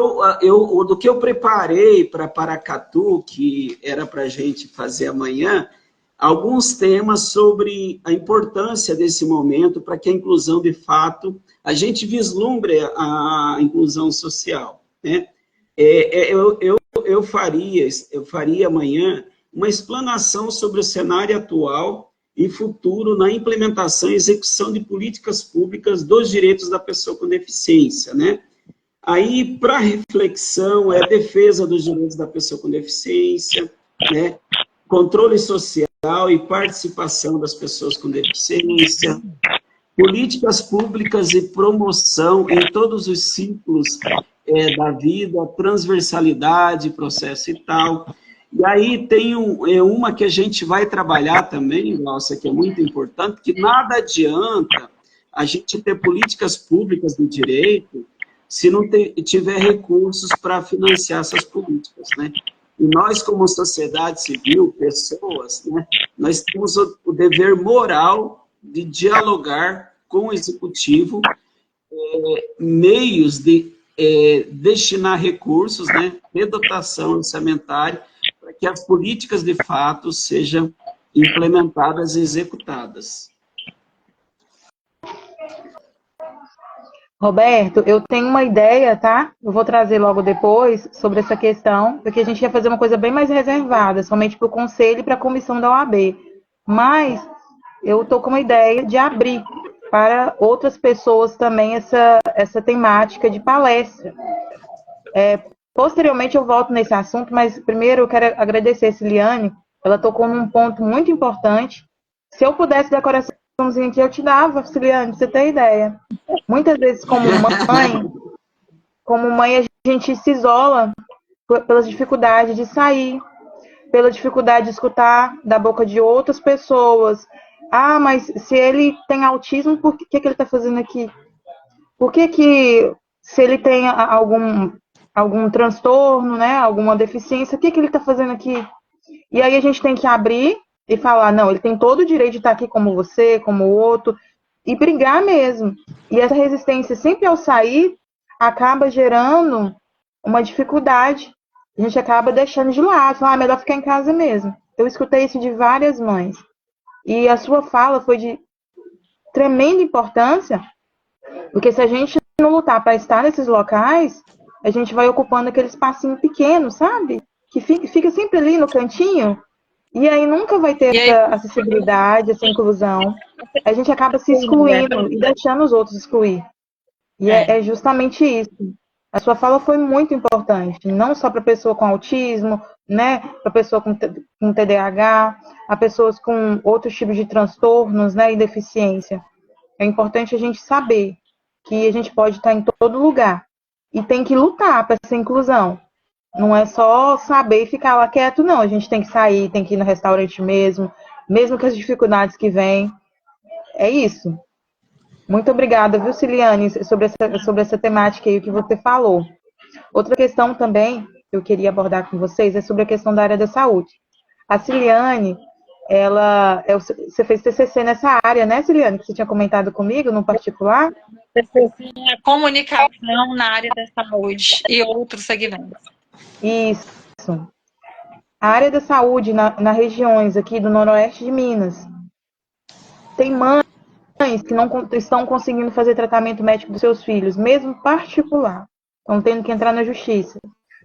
eu preparei para Paracatu, que era para a gente fazer amanhã, alguns temas sobre a importância desse momento para que a inclusão, de fato, a gente vislumbre a inclusão social, né? Eu faria amanhã uma explanação sobre o cenário atual e futuro na implementação e execução de políticas públicas dos direitos da pessoa com deficiência, né? Aí, para reflexão, é defesa dos direitos da pessoa com deficiência, né? Controle social e participação das pessoas com deficiência, políticas públicas e promoção em todos os ciclos da vida, transversalidade, processo e tal. E aí tem uma que a gente vai trabalhar também, nossa, que é muito importante, que nada adianta a gente ter políticas públicas do direito se não tiver recursos para financiar essas políticas, né? E nós, como sociedade civil, pessoas, né, nós temos o dever moral de dialogar com o executivo, meios de destinar recursos, né, de dotação orçamentária, para que as políticas de fato sejam implementadas e executadas. Roberto, eu tenho uma ideia, tá? Eu vou trazer logo depois sobre essa questão, porque a gente ia fazer uma coisa bem mais reservada, somente para o conselho e para a comissão da OAB. Mas eu estou com uma ideia de abrir para outras pessoas também essa temática de palestra. Posteriormente eu volto nesse assunto, mas primeiro eu quero agradecer a Ciliane, ela tocou num ponto muito importante. Se eu pudesse dar coraçãozinho aqui, eu te dava, Ciliane, pra você ter ideia. Muitas vezes, como mãe, a gente se isola pelas dificuldades de sair, pela dificuldade de escutar da boca de outras pessoas. Ah, mas se ele tem autismo, por que ele está fazendo aqui? Por que se ele tem algum transtorno, né, alguma deficiência, o que ele está fazendo aqui? E aí a gente tem que abrir e falar, não, ele tem todo o direito de estar aqui como você, como o outro, e brigar mesmo. E essa resistência sempre ao sair acaba gerando uma dificuldade. A gente acaba deixando de lado, falar, melhor ficar em casa mesmo. Eu escutei isso de várias mães. E a sua fala foi de tremenda importância, porque se a gente não lutar para estar nesses locais, a gente vai ocupando aquele espacinho pequeno, sabe? Que fica sempre ali no cantinho, e aí nunca vai ter essa acessibilidade, essa inclusão. A gente acaba se excluindo e deixando os outros excluir. E é justamente isso. A sua fala foi muito importante, não só para pessoa com autismo, né, para pessoa com TDAH, a pessoas com outros tipos de transtornos, né, e deficiência. É importante a gente saber que a gente pode estar em todo lugar e tem que lutar para essa inclusão. Não é só saber e ficar lá quieto, não. A gente tem que sair, tem que ir no restaurante mesmo com as dificuldades que vêm. É isso. Muito obrigada, viu, Ciliane, sobre essa temática aí que você falou. Outra questão também que eu queria abordar com vocês é sobre a questão da área da saúde. A Ciliane, você fez TCC nessa área, né, Ciliane, que você tinha comentado comigo, no particular? TCC é comunicação na área da saúde e outros segmentos. Isso. A área da saúde nas regiões aqui do noroeste de Minas. Tem mães que não estão conseguindo fazer tratamento médico dos seus filhos, mesmo particular. Estão tendo que entrar na justiça.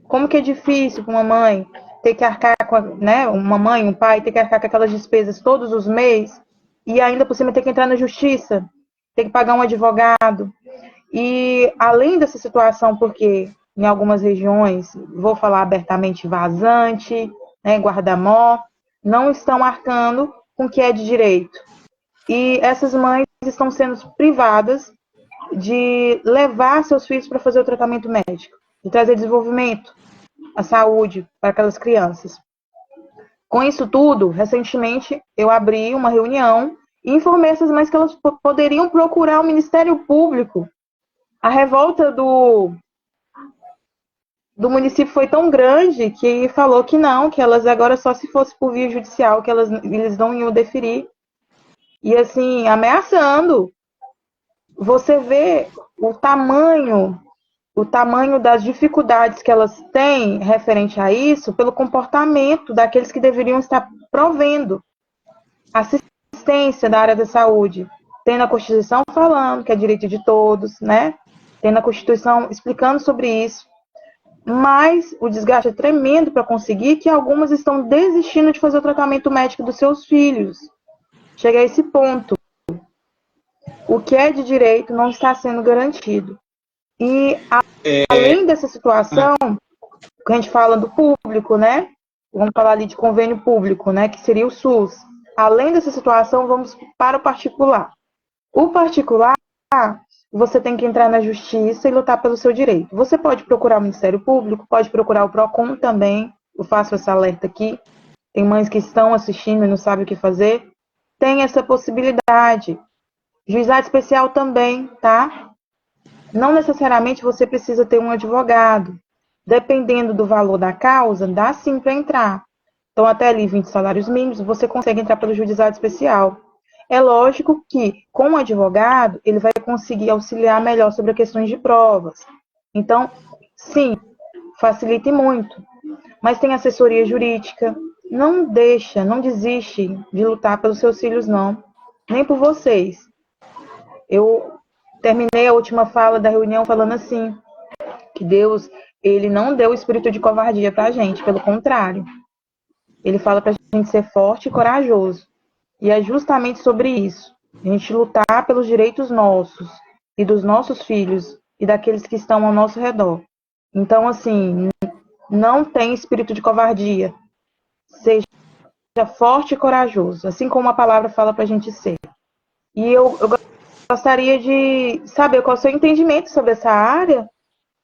Como que é difícil para uma mãe ter que arcar com, né, uma mãe, um pai, ter que arcar com aquelas despesas todos os meses e ainda por cima ter que entrar na justiça, ter que pagar um advogado. E além dessa situação, porque em algumas regiões, vou falar abertamente, vazante, né, guarda-mó, não estão arcando com o que é de direito. E essas mães estão sendo privadas de levar seus filhos para fazer o tratamento médico, de trazer desenvolvimento, a saúde para aquelas crianças. Com isso tudo, recentemente eu abri uma reunião e informei essas mães que elas poderiam procurar o Ministério Público. A revolta do município foi tão grande que falou que não, que elas agora só se fosse por via judicial, que eles não iam deferir. E assim, ameaçando. Você vê o tamanho das dificuldades que elas têm referente a isso pelo comportamento daqueles que deveriam estar provendo assistência da área da saúde. Tem na Constituição falando que é direito de todos, né? Tem na Constituição explicando sobre isso. Mas o desgaste é tremendo para conseguir, que algumas estão desistindo de fazer o tratamento médico dos seus filhos. Chega a esse ponto. O que é de direito não está sendo garantido. E além dessa situação, que a gente fala do público, né? Vamos falar ali de convênio público, né? Que seria o SUS. Além dessa situação, vamos para o particular. O particular, você tem que entrar na justiça e lutar pelo seu direito. Você pode procurar o Ministério Público, pode procurar o PROCON também. Eu faço esse alerta aqui. Tem mães que estão assistindo e não sabem o que fazer. Tem essa possibilidade. Juizado especial também, tá? Não necessariamente você precisa ter um advogado. Dependendo do valor da causa, dá sim para entrar. Então, até ali 20 salários mínimos, você consegue entrar pelo juizado especial. É lógico que, com o advogado, ele vai conseguir auxiliar melhor sobre questões de provas. Então, sim, facilita muito. Mas tem assessoria jurídica. Não desiste de lutar pelos seus filhos, não. Nem por vocês. Eu terminei a última fala da reunião falando assim, que Deus, ele não deu o espírito de covardia pra gente, pelo contrário. Ele fala pra gente ser forte e corajoso. E é justamente sobre isso. A gente lutar pelos direitos nossos e dos nossos filhos e daqueles que estão ao nosso redor. Então, assim, não tem espírito de covardia. Seja forte e corajoso, assim como a palavra fala pra gente ser. E eu gostaria de saber qual é o seu entendimento sobre essa área,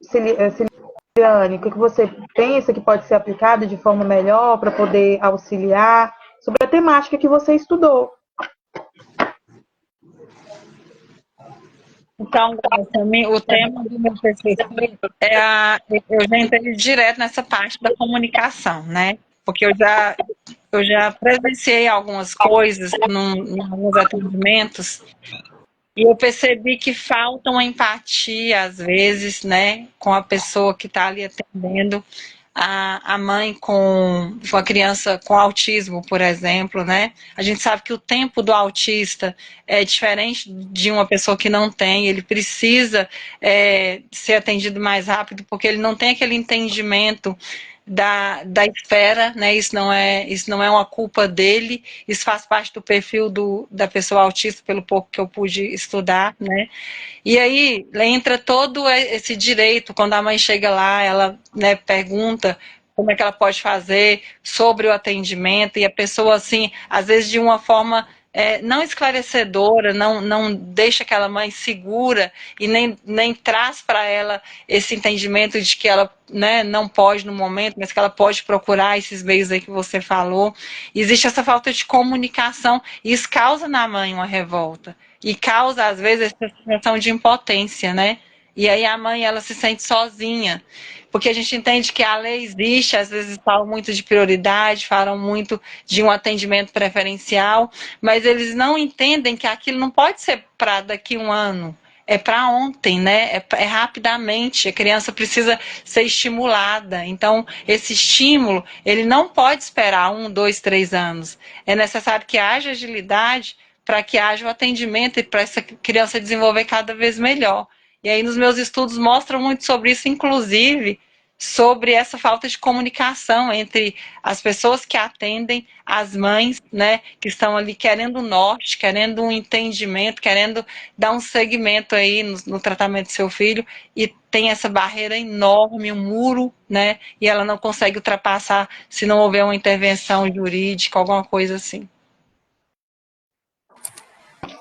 Celiane, o que você pensa que pode ser aplicado de forma melhor para poder auxiliar sobre a temática que você estudou. Então, o tema do meu TCC eu já entrei direto nessa parte da comunicação, né? Porque eu já presenciei algumas coisas em alguns atendimentos e eu percebi que falta uma empatia, às vezes, né, com a pessoa que está ali atendendo, a mãe com a criança com autismo, por exemplo, né? A gente sabe que o tempo do autista é diferente de uma pessoa que não tem, ele precisa ser atendido mais rápido, porque ele não tem aquele entendimento da esfera, né? Isso não é uma culpa dele, isso faz parte do perfil da pessoa autista, pelo pouco que eu pude estudar, né? E aí entra todo esse direito, quando a mãe chega lá, ela, né, pergunta como é que ela pode fazer sobre o atendimento, e a pessoa, assim, às vezes de uma forma não esclarecedora, não deixa aquela mãe segura e nem traz para ela esse entendimento de que ela, né, não pode no momento, mas que ela pode procurar esses meios aí que você falou. Existe essa falta de comunicação e isso causa na mãe uma revolta e causa, às vezes, essa sensação de impotência, né? E aí a mãe, ela se sente sozinha, porque a gente entende que a lei existe, às vezes falam muito de prioridade, falam muito de um atendimento preferencial, mas eles não entendem que aquilo não pode ser para daqui a um ano, é para ontem, né? É rapidamente, a criança precisa ser estimulada. Então, esse estímulo, ele não pode esperar 1, 2, 3 anos. É necessário que haja agilidade para que haja o atendimento e para essa criança desenvolver cada vez melhor. E aí, nos meus estudos, mostram muito sobre isso, inclusive sobre essa falta de comunicação entre as pessoas que atendem, as mães, né, que estão ali querendo um norte, querendo um entendimento, querendo dar um segmento aí no tratamento do seu filho, e tem essa barreira enorme, um muro, né, e ela não consegue ultrapassar se não houver uma intervenção jurídica, alguma coisa assim.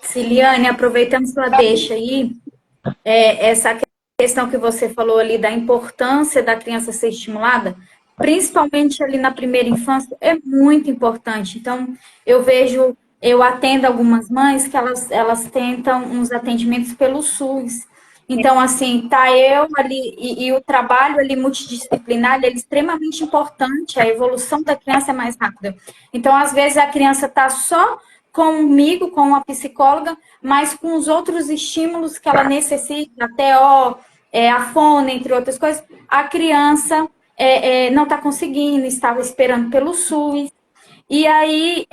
Celiane, aproveitando sua deixa aí, essa questão que você falou ali da importância da criança ser estimulada, principalmente ali na primeira infância, é muito importante. Então, eu atendo algumas mães que elas tentam uns atendimentos pelo SUS. Então, assim, tá eu ali, e o trabalho ali multidisciplinar, ele é extremamente importante, a evolução da criança é mais rápida. Então, às vezes, a criança tá só comigo, com uma psicóloga, mas com os outros estímulos que ela necessita, até a fono, entre outras coisas, a criança não está conseguindo, estava esperando pelo SUS. E aí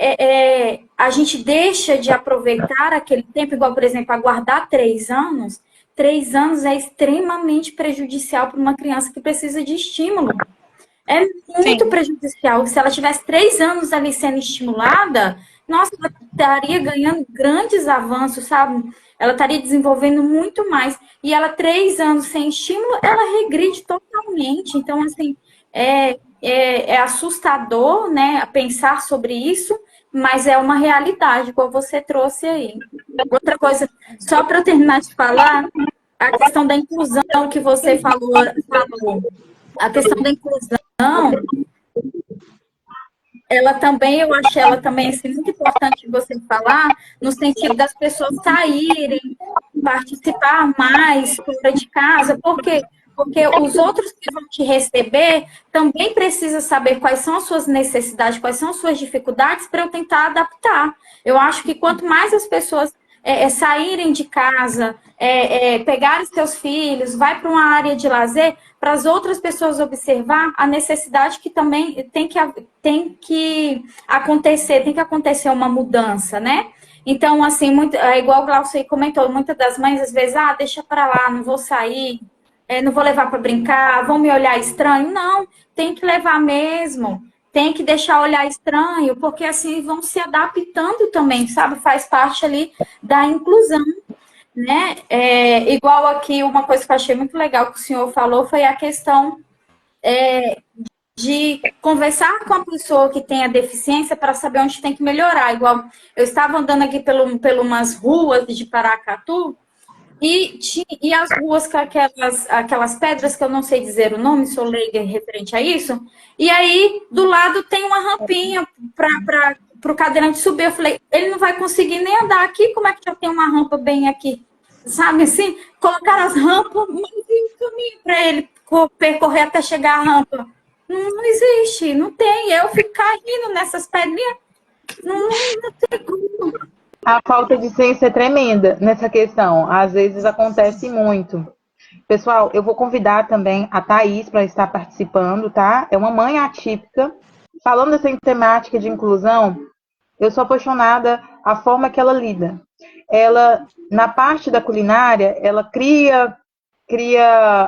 a gente deixa de aproveitar aquele tempo, igual, por exemplo, aguardar 3 anos. 3 anos é extremamente prejudicial para uma criança que precisa de estímulo. É muito prejudicial. Se ela tivesse 3 anos ali sendo estimulada, nossa, ela estaria ganhando grandes avanços, sabe? Ela estaria desenvolvendo muito mais. E ela, 3 anos sem estímulo, ela regride totalmente. Então, assim, é assustador, né, pensar sobre isso, mas é uma realidade, como você trouxe aí. Outra coisa, só para eu terminar de falar, a questão da inclusão que você falou. A questão da inclusão, ela também, eu achei ela também assim, muito importante você falar, no sentido das pessoas saírem, participar mais fora de casa, por quê? Porque os outros que vão te receber também precisam saber quais são as suas necessidades, quais são as suas dificuldades, para eu tentar adaptar. Eu acho que quanto mais as pessoas saírem de casa, pegarem seus filhos, vai para uma área de lazer, para as outras pessoas observar a necessidade que também tem que acontecer uma mudança, né? Então, assim, igual o Glaucio comentou, muitas das mães, às vezes, deixa para lá, não vou sair, não vou levar para brincar, vão me olhar estranho. Não, tem que levar mesmo, tem que deixar olhar estranho, porque assim vão se adaptando também, sabe? Faz parte ali da inclusão, né? Igual aqui, uma coisa que eu achei muito legal que o senhor falou foi a questão de conversar com a pessoa que tem a deficiência para saber onde tem que melhorar. Igual eu estava andando aqui por umas ruas de Paracatu e as ruas com aquelas pedras que eu não sei dizer o nome, sou leiga referente a isso. E aí, do lado tem uma rampinha para o cadeirante subir. Eu falei, ele não vai conseguir nem andar aqui, como é que já tem uma rampa bem aqui? Sabe assim? Colocaram as rampas, mas e o caminho para ele percorrer até chegar à rampa? Não existe, não tem. Eu ficar rindo nessas pedrinhas, não tem como. A falta de ciência é tremenda nessa questão. Às vezes acontece muito. Pessoal, eu vou convidar também a Thaís para estar participando, tá? É uma mãe atípica. Falando dessa temática de inclusão, eu sou apaixonada a forma que ela lida. Ela, na parte da culinária, ela cria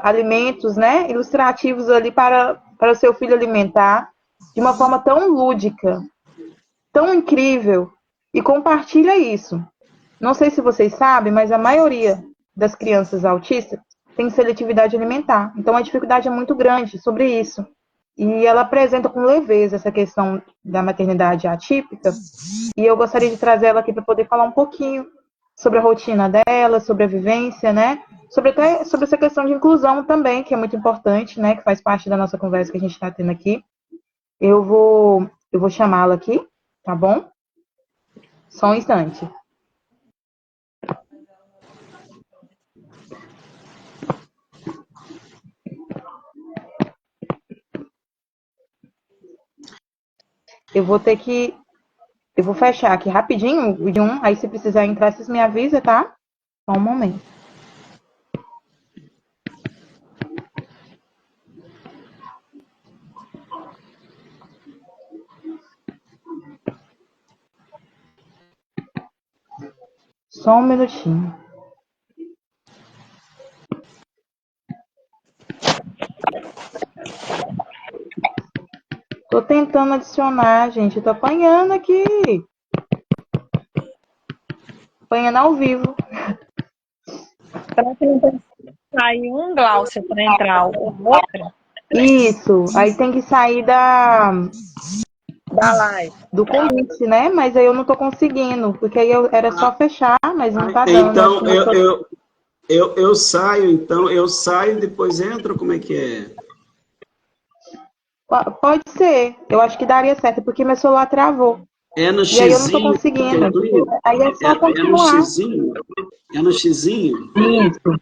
alimentos, né, ilustrativos ali para o seu filho alimentar de uma forma tão lúdica, tão incrível, e compartilha isso. Não sei se vocês sabem, mas a maioria das crianças autistas tem seletividade alimentar. Então a dificuldade é muito grande sobre isso. E ela apresenta com leveza essa questão da maternidade atípica. E eu gostaria de trazer ela aqui para poder falar um pouquinho sobre a rotina dela, sobre a vivência, né? Sobre essa questão de inclusão também, que é muito importante, né? Que faz parte da nossa conversa que a gente está tendo aqui. Eu vou chamá-la aqui, tá bom? Só um instante. Eu vou fechar aqui rapidinho o vídeo 1, aí se precisar entrar, vocês me avisam, tá? Só um momento. Só um minutinho. Tô tentando adicionar, gente. Eu tô apanhando aqui. Apanhando ao vivo. Para tentar sair um Glaucia para entrar o outro. Isso. Aí tem que sair Da live. do convite, né? Mas aí eu não tô conseguindo. Porque aí era só fechar, mas não tá dando. Então, eu saio, eu saio e depois entro, como é que é? Pode ser. Eu acho que daria certo, porque meu celular travou. É no E aí eu não tô xizinho, conseguindo. Aí é só é no continuar. xizinho? É no xizinho? Isso.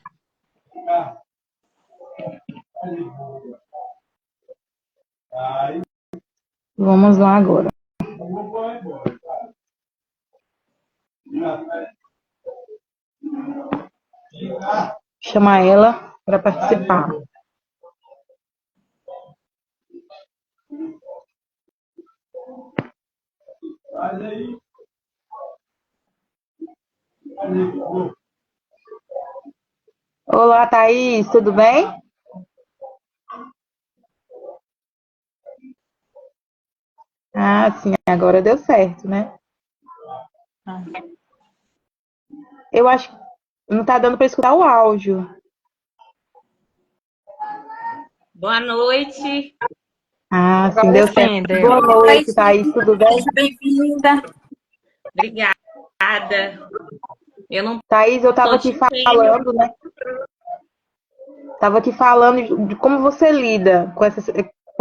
Vamos lá agora. Chamar ela para participar. Olá, Thaís, tudo bem? Ah, sim, agora deu certo, né? Eu acho que não tá dando para escutar o áudio. Boa noite. Ah, sim, Agora deu sim, certo. deu. Boa noite, Thaís, tudo bem? Seja bem-vinda. Obrigada. Eu não Thaís, eu estava tô aqui te vendo. falando, né? Estava aqui falando de como você lida com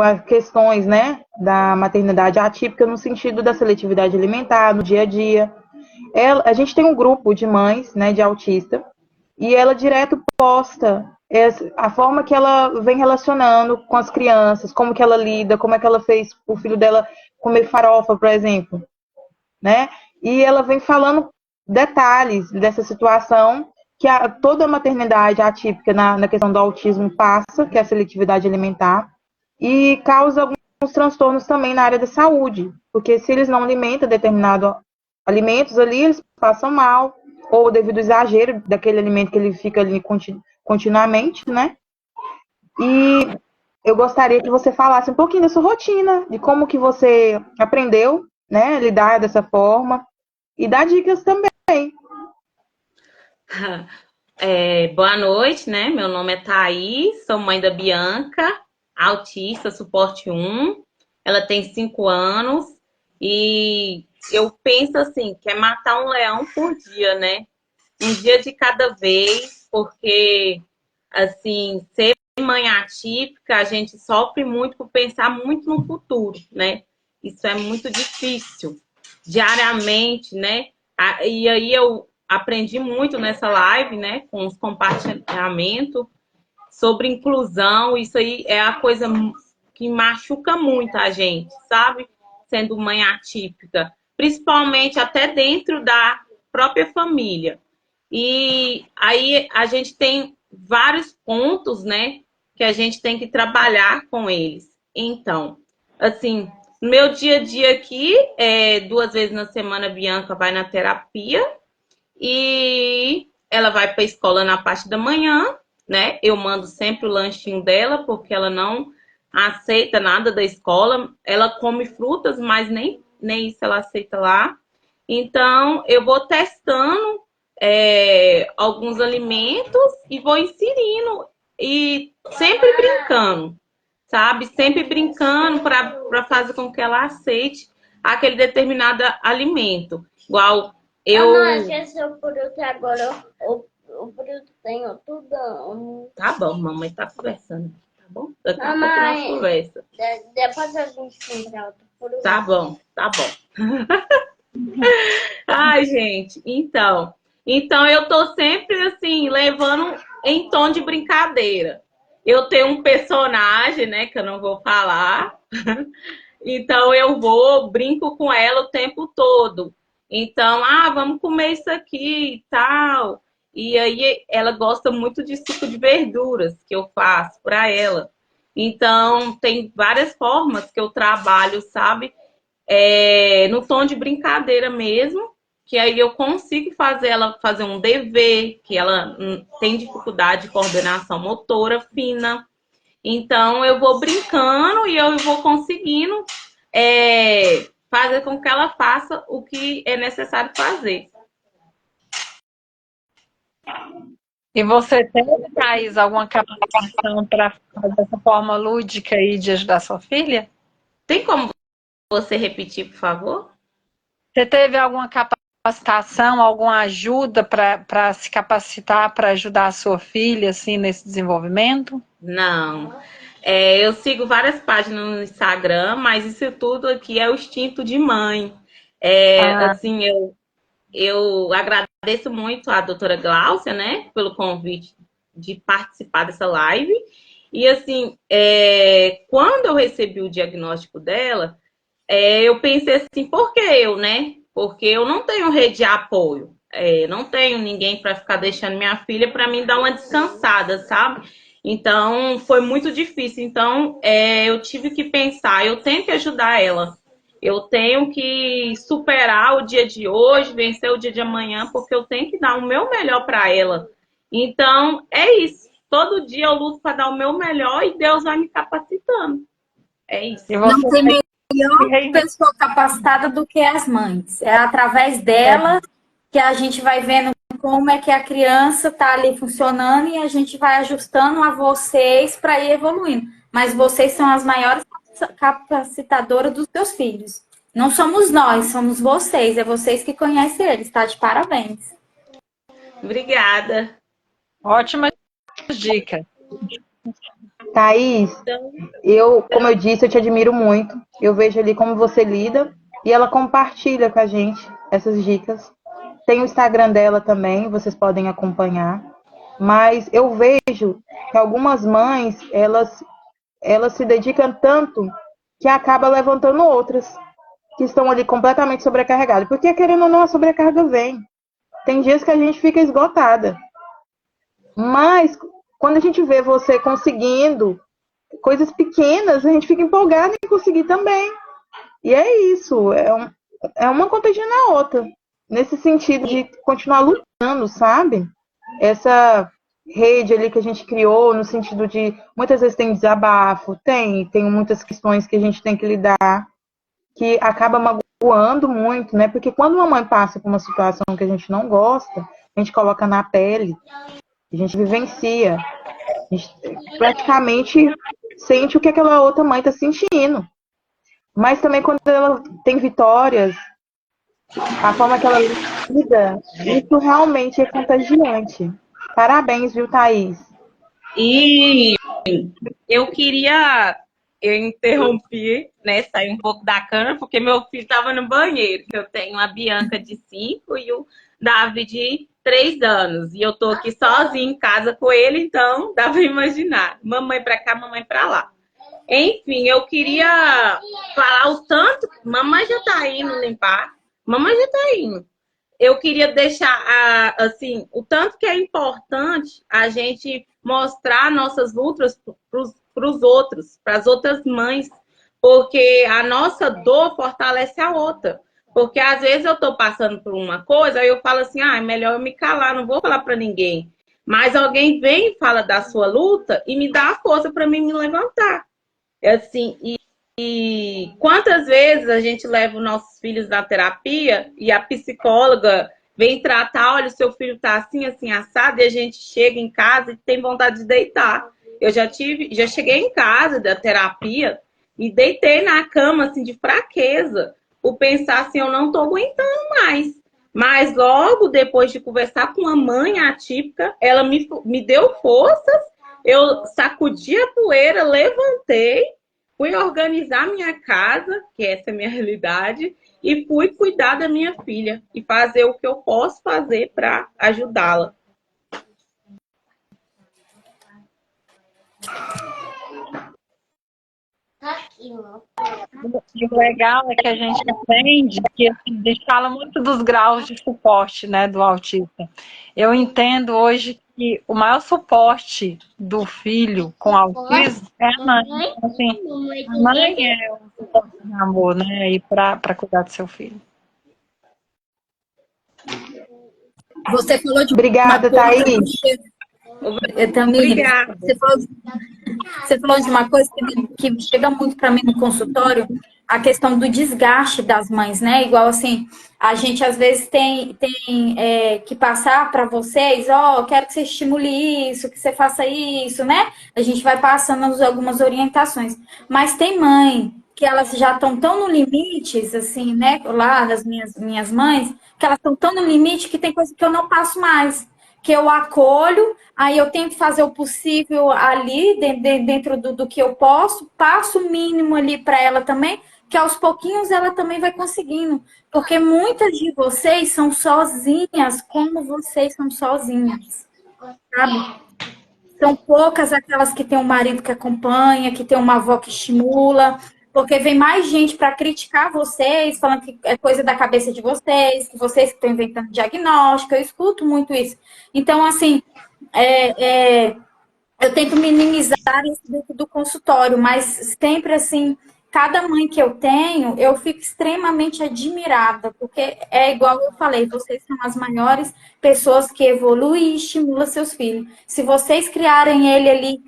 as questões, né, da maternidade atípica no sentido da seletividade alimentar, no dia a dia. A gente tem um grupo de mães, né, de autista, e ela direto posta a forma que ela vem relacionando com as crianças, como que ela lida, como é que ela fez o filho dela comer farofa, por exemplo, né? E ela vem falando detalhes dessa situação que toda a maternidade atípica na questão do autismo passa, que é a seletividade alimentar, e causa alguns transtornos também na área da saúde, porque se eles não alimentam determinados alimentos ali, eles passam mal, ou devido ao exagero daquele alimento que ele fica ali continuamente, né? E eu gostaria que você falasse um pouquinho da sua rotina, de como que você aprendeu, né, a lidar dessa forma, e dar dicas também. Boa noite, né? Meu nome é Thaís, sou mãe da Bianca, autista, suporte 1. Ela tem 5 anos e eu penso assim, que é matar um leão por dia, né? Um dia de cada vez, porque, assim, ser mãe atípica, a gente sofre muito por pensar muito no futuro, né? Isso é muito difícil, diariamente, né? E aí eu aprendi muito nessa live, né, com os compartilhamentos sobre inclusão. Isso aí é a coisa que machuca muito a gente, sabe? Sendo mãe atípica, principalmente até dentro da própria família. E aí a gente tem vários pontos, né, que a gente tem que trabalhar com eles. Então, assim, no meu dia a dia aqui, 2 vezes na semana, a Bianca vai na terapia e ela vai para a escola na parte da manhã, né? Eu mando sempre o lanchinho dela, porque ela não aceita nada da escola. Ela come frutas, mas nem isso ela aceita lá. Então, eu vou testando alguns alimentos e vou inserindo e sempre brincando, sabe? Sempre brincando para fazer com que ela aceite aquele determinado alimento. Igual eu. Mamãe, esse é o fruto agora. O fruto tem tudo. Tá bom, mamãe tá conversando, tá bom? Daqui a pouco Mamãe, nós conversa. Depois a gente compra outro fruto. Tá bom, tá bom. Ai, gente, então eu tô sempre assim, levando em tom de brincadeira. Eu tenho um personagem, né, que eu não vou falar. Então eu brinco com ela o tempo todo. Então, vamos comer isso aqui e tal. E aí ela gosta muito de suco de verduras que eu faço para ela. Então, tem várias formas que eu trabalho, sabe? No tom de brincadeira mesmo, que aí eu consigo fazer ela fazer um dever, que ela tem dificuldade de coordenação motora fina. Então, eu vou brincando e eu vou conseguindo fazer com que ela faça o que é necessário fazer. E você teve, Thaís, alguma capacitação para fazer dessa forma lúdica aí de ajudar sua filha? Tem como você repetir, por favor? Você teve alguma capacitação, alguma ajuda para se capacitar para ajudar a sua filha assim nesse desenvolvimento? Não. Eu sigo várias páginas no Instagram, mas isso tudo aqui é o instinto de mãe. Assim, eu agradeço muito a doutora Gláucia, né, pelo convite de participar dessa live. E, assim, quando eu recebi o diagnóstico dela, eu pensei assim, por que eu, né? Porque eu não tenho rede de apoio. Não tenho ninguém para ficar deixando minha filha para mim dar uma descansada, sabe? Então, foi muito difícil. Então, eu tive que pensar, eu tenho que ajudar ela. Eu tenho que superar o dia de hoje, vencer o dia de amanhã, porque eu tenho que dar o meu melhor para ela. Então, é isso. Todo dia eu luto para dar o meu melhor e Deus vai me capacitando. É isso. E Não você tem melhor pessoa capacitada do que as mães. É através dela que a gente vai vendo como é que a criança está ali funcionando e a gente vai ajustando a vocês para ir evoluindo. Mas vocês são as maiores capacitadoras dos seus filhos. Não somos nós, somos vocês. É vocês que conhecem eles, tá? De parabéns. Obrigada. Ótima dica. Thaís, como eu disse, eu te admiro muito. Eu vejo ali como você lida e ela compartilha com a gente essas dicas. Tem o Instagram dela também, vocês podem acompanhar. Mas eu vejo que algumas mães, elas se dedicam tanto que acaba levantando outras que estão ali completamente sobrecarregadas. Porque, querendo ou não, a sobrecarga vem. Tem dias que a gente fica esgotada. Mas, quando a gente vê você conseguindo coisas pequenas, a gente fica empolgada em conseguir também. E é isso, é uma contagiando a outra. Nesse sentido de continuar lutando, sabe? Essa rede ali que a gente criou, no sentido de, muitas vezes tem desabafo, tem muitas questões que a gente tem que lidar, que acaba magoando muito, né? Porque quando uma mãe passa por uma situação que a gente não gosta, a gente coloca na pele, a gente vivencia, a gente praticamente sente o que aquela outra mãe está sentindo. Mas também quando ela tem vitórias, a forma que ela lida, isso realmente é contagiante. Parabéns, viu, Thaís? E eu interrompi, né, sair um pouco da câmera, porque meu filho estava no banheiro, que eu tenho a Bianca de 5 e o Davi de 3 anos. E eu tô aqui sozinha em casa com ele, então dá pra imaginar. Mamãe pra cá, mamãe pra lá. Enfim, eu queria falar o tanto... Mamãe já tá indo limpar. Mamãe já tá indo. Eu queria deixar, assim, o tanto que é importante a gente mostrar nossas lutas para os outros, para as outras mães, porque a nossa dor fortalece a outra. Porque às vezes eu estou passando por uma coisa, aí eu falo assim, é melhor eu me calar, não vou falar para ninguém. Mas alguém vem e fala da sua luta e me dá a força para mim me levantar. Assim, e quantas vezes a gente leva os nossos filhos na terapia e a psicóloga vem tratar, olha, o seu filho está assim, assim, assado, e a gente chega em casa e tem vontade de deitar. Eu já cheguei em casa da terapia e deitei na cama, assim, de fraqueza, por pensar assim, eu não estou aguentando mais. Mas logo depois de conversar com a mãe atípica, ela me deu forças, eu sacudi a poeira, levantei, fui organizar minha casa, que essa é a minha realidade, e fui cuidar da minha filha e fazer o que eu posso fazer para ajudá-la. E o legal é que a gente aprende que assim, a gente fala muito dos graus de suporte, né, do autista. Eu entendo hoje que o maior suporte do filho com autismo é a mãe. Assim, a mãe é o suporte de amor, né, e para cuidar do seu filho. Você falou de Obrigada, Thaís. Obrigada. Você falou de uma coisa que chega muito para mim no consultório, a questão do desgaste das mães, né? Igual assim, a gente às vezes tem que passar para vocês, quero que você estimule isso, que você faça isso, né? A gente vai passando algumas orientações. Mas tem mãe que elas já estão tão no limite, assim, né? Lá das minhas mães, que elas estão tão no limite que tem coisa que eu não passo mais. Que eu acolho, aí eu tento fazer o possível ali, dentro do que eu posso, passo o mínimo ali para ela também, que aos pouquinhos ela também vai conseguindo. Porque muitas de vocês são sozinhas, como vocês são sozinhas, sabe? São poucas aquelas que têm um marido que acompanha, que tem uma avó que estimula, porque vem mais gente para criticar vocês, falando que é coisa da cabeça de vocês, que vocês estão inventando diagnóstico, eu escuto muito isso. Então, assim, eu tento minimizar isso dentro do consultório, mas sempre, assim, cada mãe que eu tenho, eu fico extremamente admirada, porque é igual eu falei, vocês são as maiores pessoas que evoluem e estimulam seus filhos. Se vocês criarem ele ali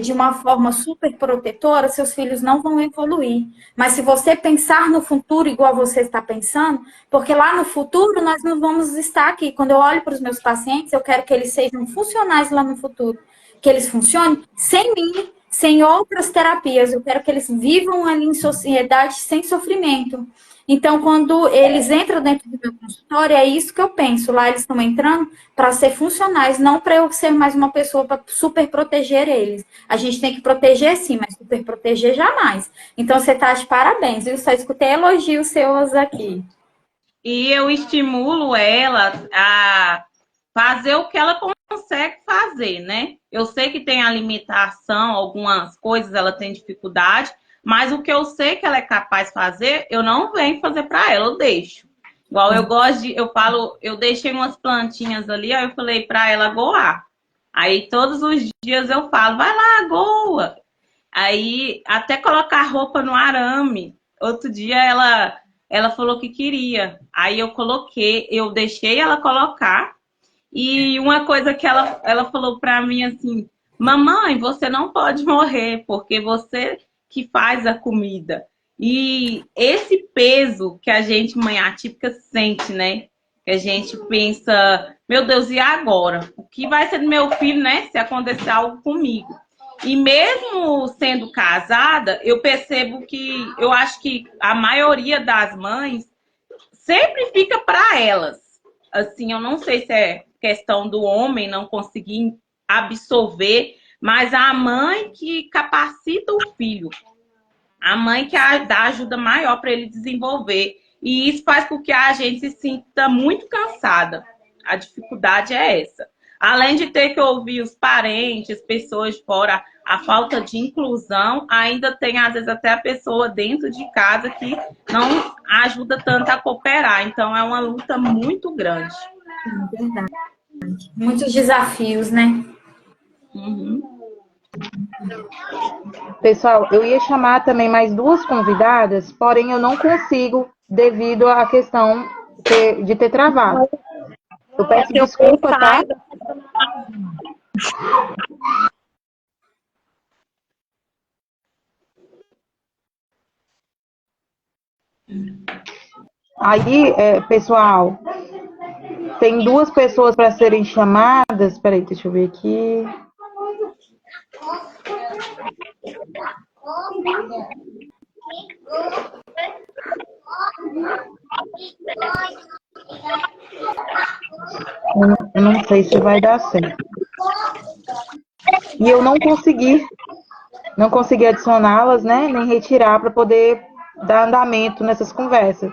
de uma forma super protetora, seus filhos não vão evoluir. Mas se você pensar no futuro igual você está pensando, porque lá no futuro nós não vamos estar aqui. Quando eu olho para os meus pacientes, eu quero que eles sejam funcionais lá no futuro, que eles funcionem sem mim, sem outras terapias. Eu quero que eles vivam ali em sociedade sem sofrimento. Então, quando eles entram dentro do meu consultório, é isso que eu penso. Lá eles estão entrando para ser funcionais, não para eu ser mais uma pessoa para super proteger eles. A gente tem que proteger sim, mas super proteger jamais. Então, você está de parabéns. Eu só escutei elogios seus aqui. E eu estimulo ela a fazer o que ela consegue fazer, né? Eu sei que tem a limitação, algumas coisas ela tem dificuldade, mas o que eu sei que ela é capaz de fazer, eu não venho fazer para ela, eu deixo. Igual eu falo, eu deixei umas plantinhas ali, aí eu falei para ela goar. Aí todos os dias eu falo, vai lá, goa. Aí até colocar roupa no arame. Outro dia ela falou que queria. Aí eu deixei ela colocar. E uma coisa que ela falou para mim assim, mamãe, você não pode morrer, porque você que faz a comida. E esse peso que a gente, mãe atípica, sente, né? Que a gente pensa, meu Deus, e agora? O que vai ser do meu filho, né? Se acontecer algo comigo. E mesmo sendo casada, eu percebo que, eu acho que a maioria das mães sempre fica para elas. Assim, eu não sei se é questão do homem não conseguir absorver, mas a mãe que capacita o filho, a mãe que dá ajuda maior para ele desenvolver. E isso faz com que a gente se sinta muito cansada. A dificuldade é essa. Além de ter que ouvir os parentes, pessoas de fora, a falta de inclusão, ainda tem, às vezes, até a pessoa dentro de casa que não ajuda tanto a cooperar. Então, é uma luta muito grande. Verdade. Muitos desafios, né? Uhum. Pessoal, eu ia chamar também mais duas convidadas, porém eu não consigo devido à questão de ter travado. Eu peço desculpa, tá? Aí, pessoal, tem duas pessoas para serem chamadas. Peraí, deixa eu ver aqui. Eu não sei se vai dar certo. E eu não consegui adicioná-las, né, nem retirar para poder dar andamento nessas conversas.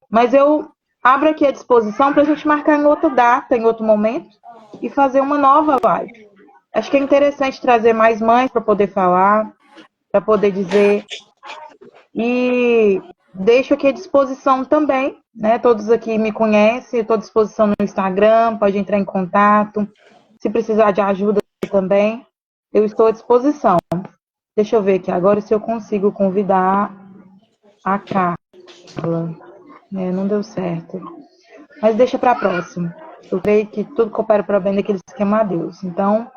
Mas eu abro aqui à disposição para a gente marcar em outra data, em outro momento, e fazer uma nova live. Acho que é interessante trazer mais mães para poder falar, para poder dizer. E deixo aqui à disposição também, né? Todos aqui me conhecem, estou à disposição no Instagram, pode entrar em contato. Se precisar de ajuda também, eu estou à disposição. Deixa eu ver aqui agora se eu consigo convidar a Carla. Não deu certo. Mas deixa para a próxima. Eu creio que tudo coopera para o bem daqueles que amam a Deus. Então,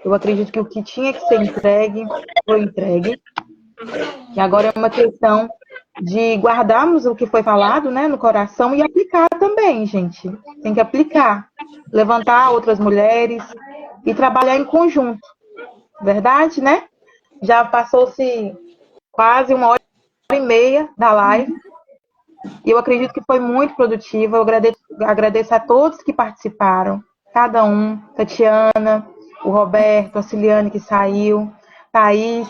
eu acredito que o que tinha que ser entregue, foi entregue. E agora é uma questão de guardarmos o que foi falado, né, no coração e aplicar também, gente. Tem que aplicar. Levantar outras mulheres e trabalhar em conjunto. Verdade, né? Já passou-se quase 1h30 da live. E eu acredito que foi muito produtiva. Eu agradeço a todos que participaram. Cada um. Tatiana, o Roberto, a Ciliane que saiu, Thaís.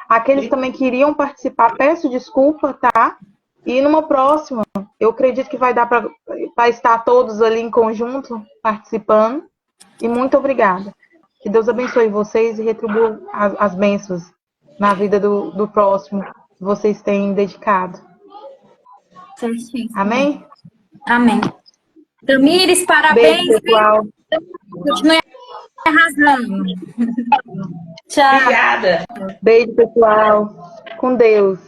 Aqueles também que iriam participar, peço desculpa, tá? E numa próxima, eu acredito que vai dar para estar todos ali em conjunto, participando. E muito obrigada. Que Deus abençoe vocês e retribua as bênçãos na vida do próximo que vocês têm dedicado. Certinho. Amém? Amém. Tamires, parabéns. Beijo, pessoal. Continue arrasando. Tchau. Obrigada. Beijo, pessoal. Com Deus.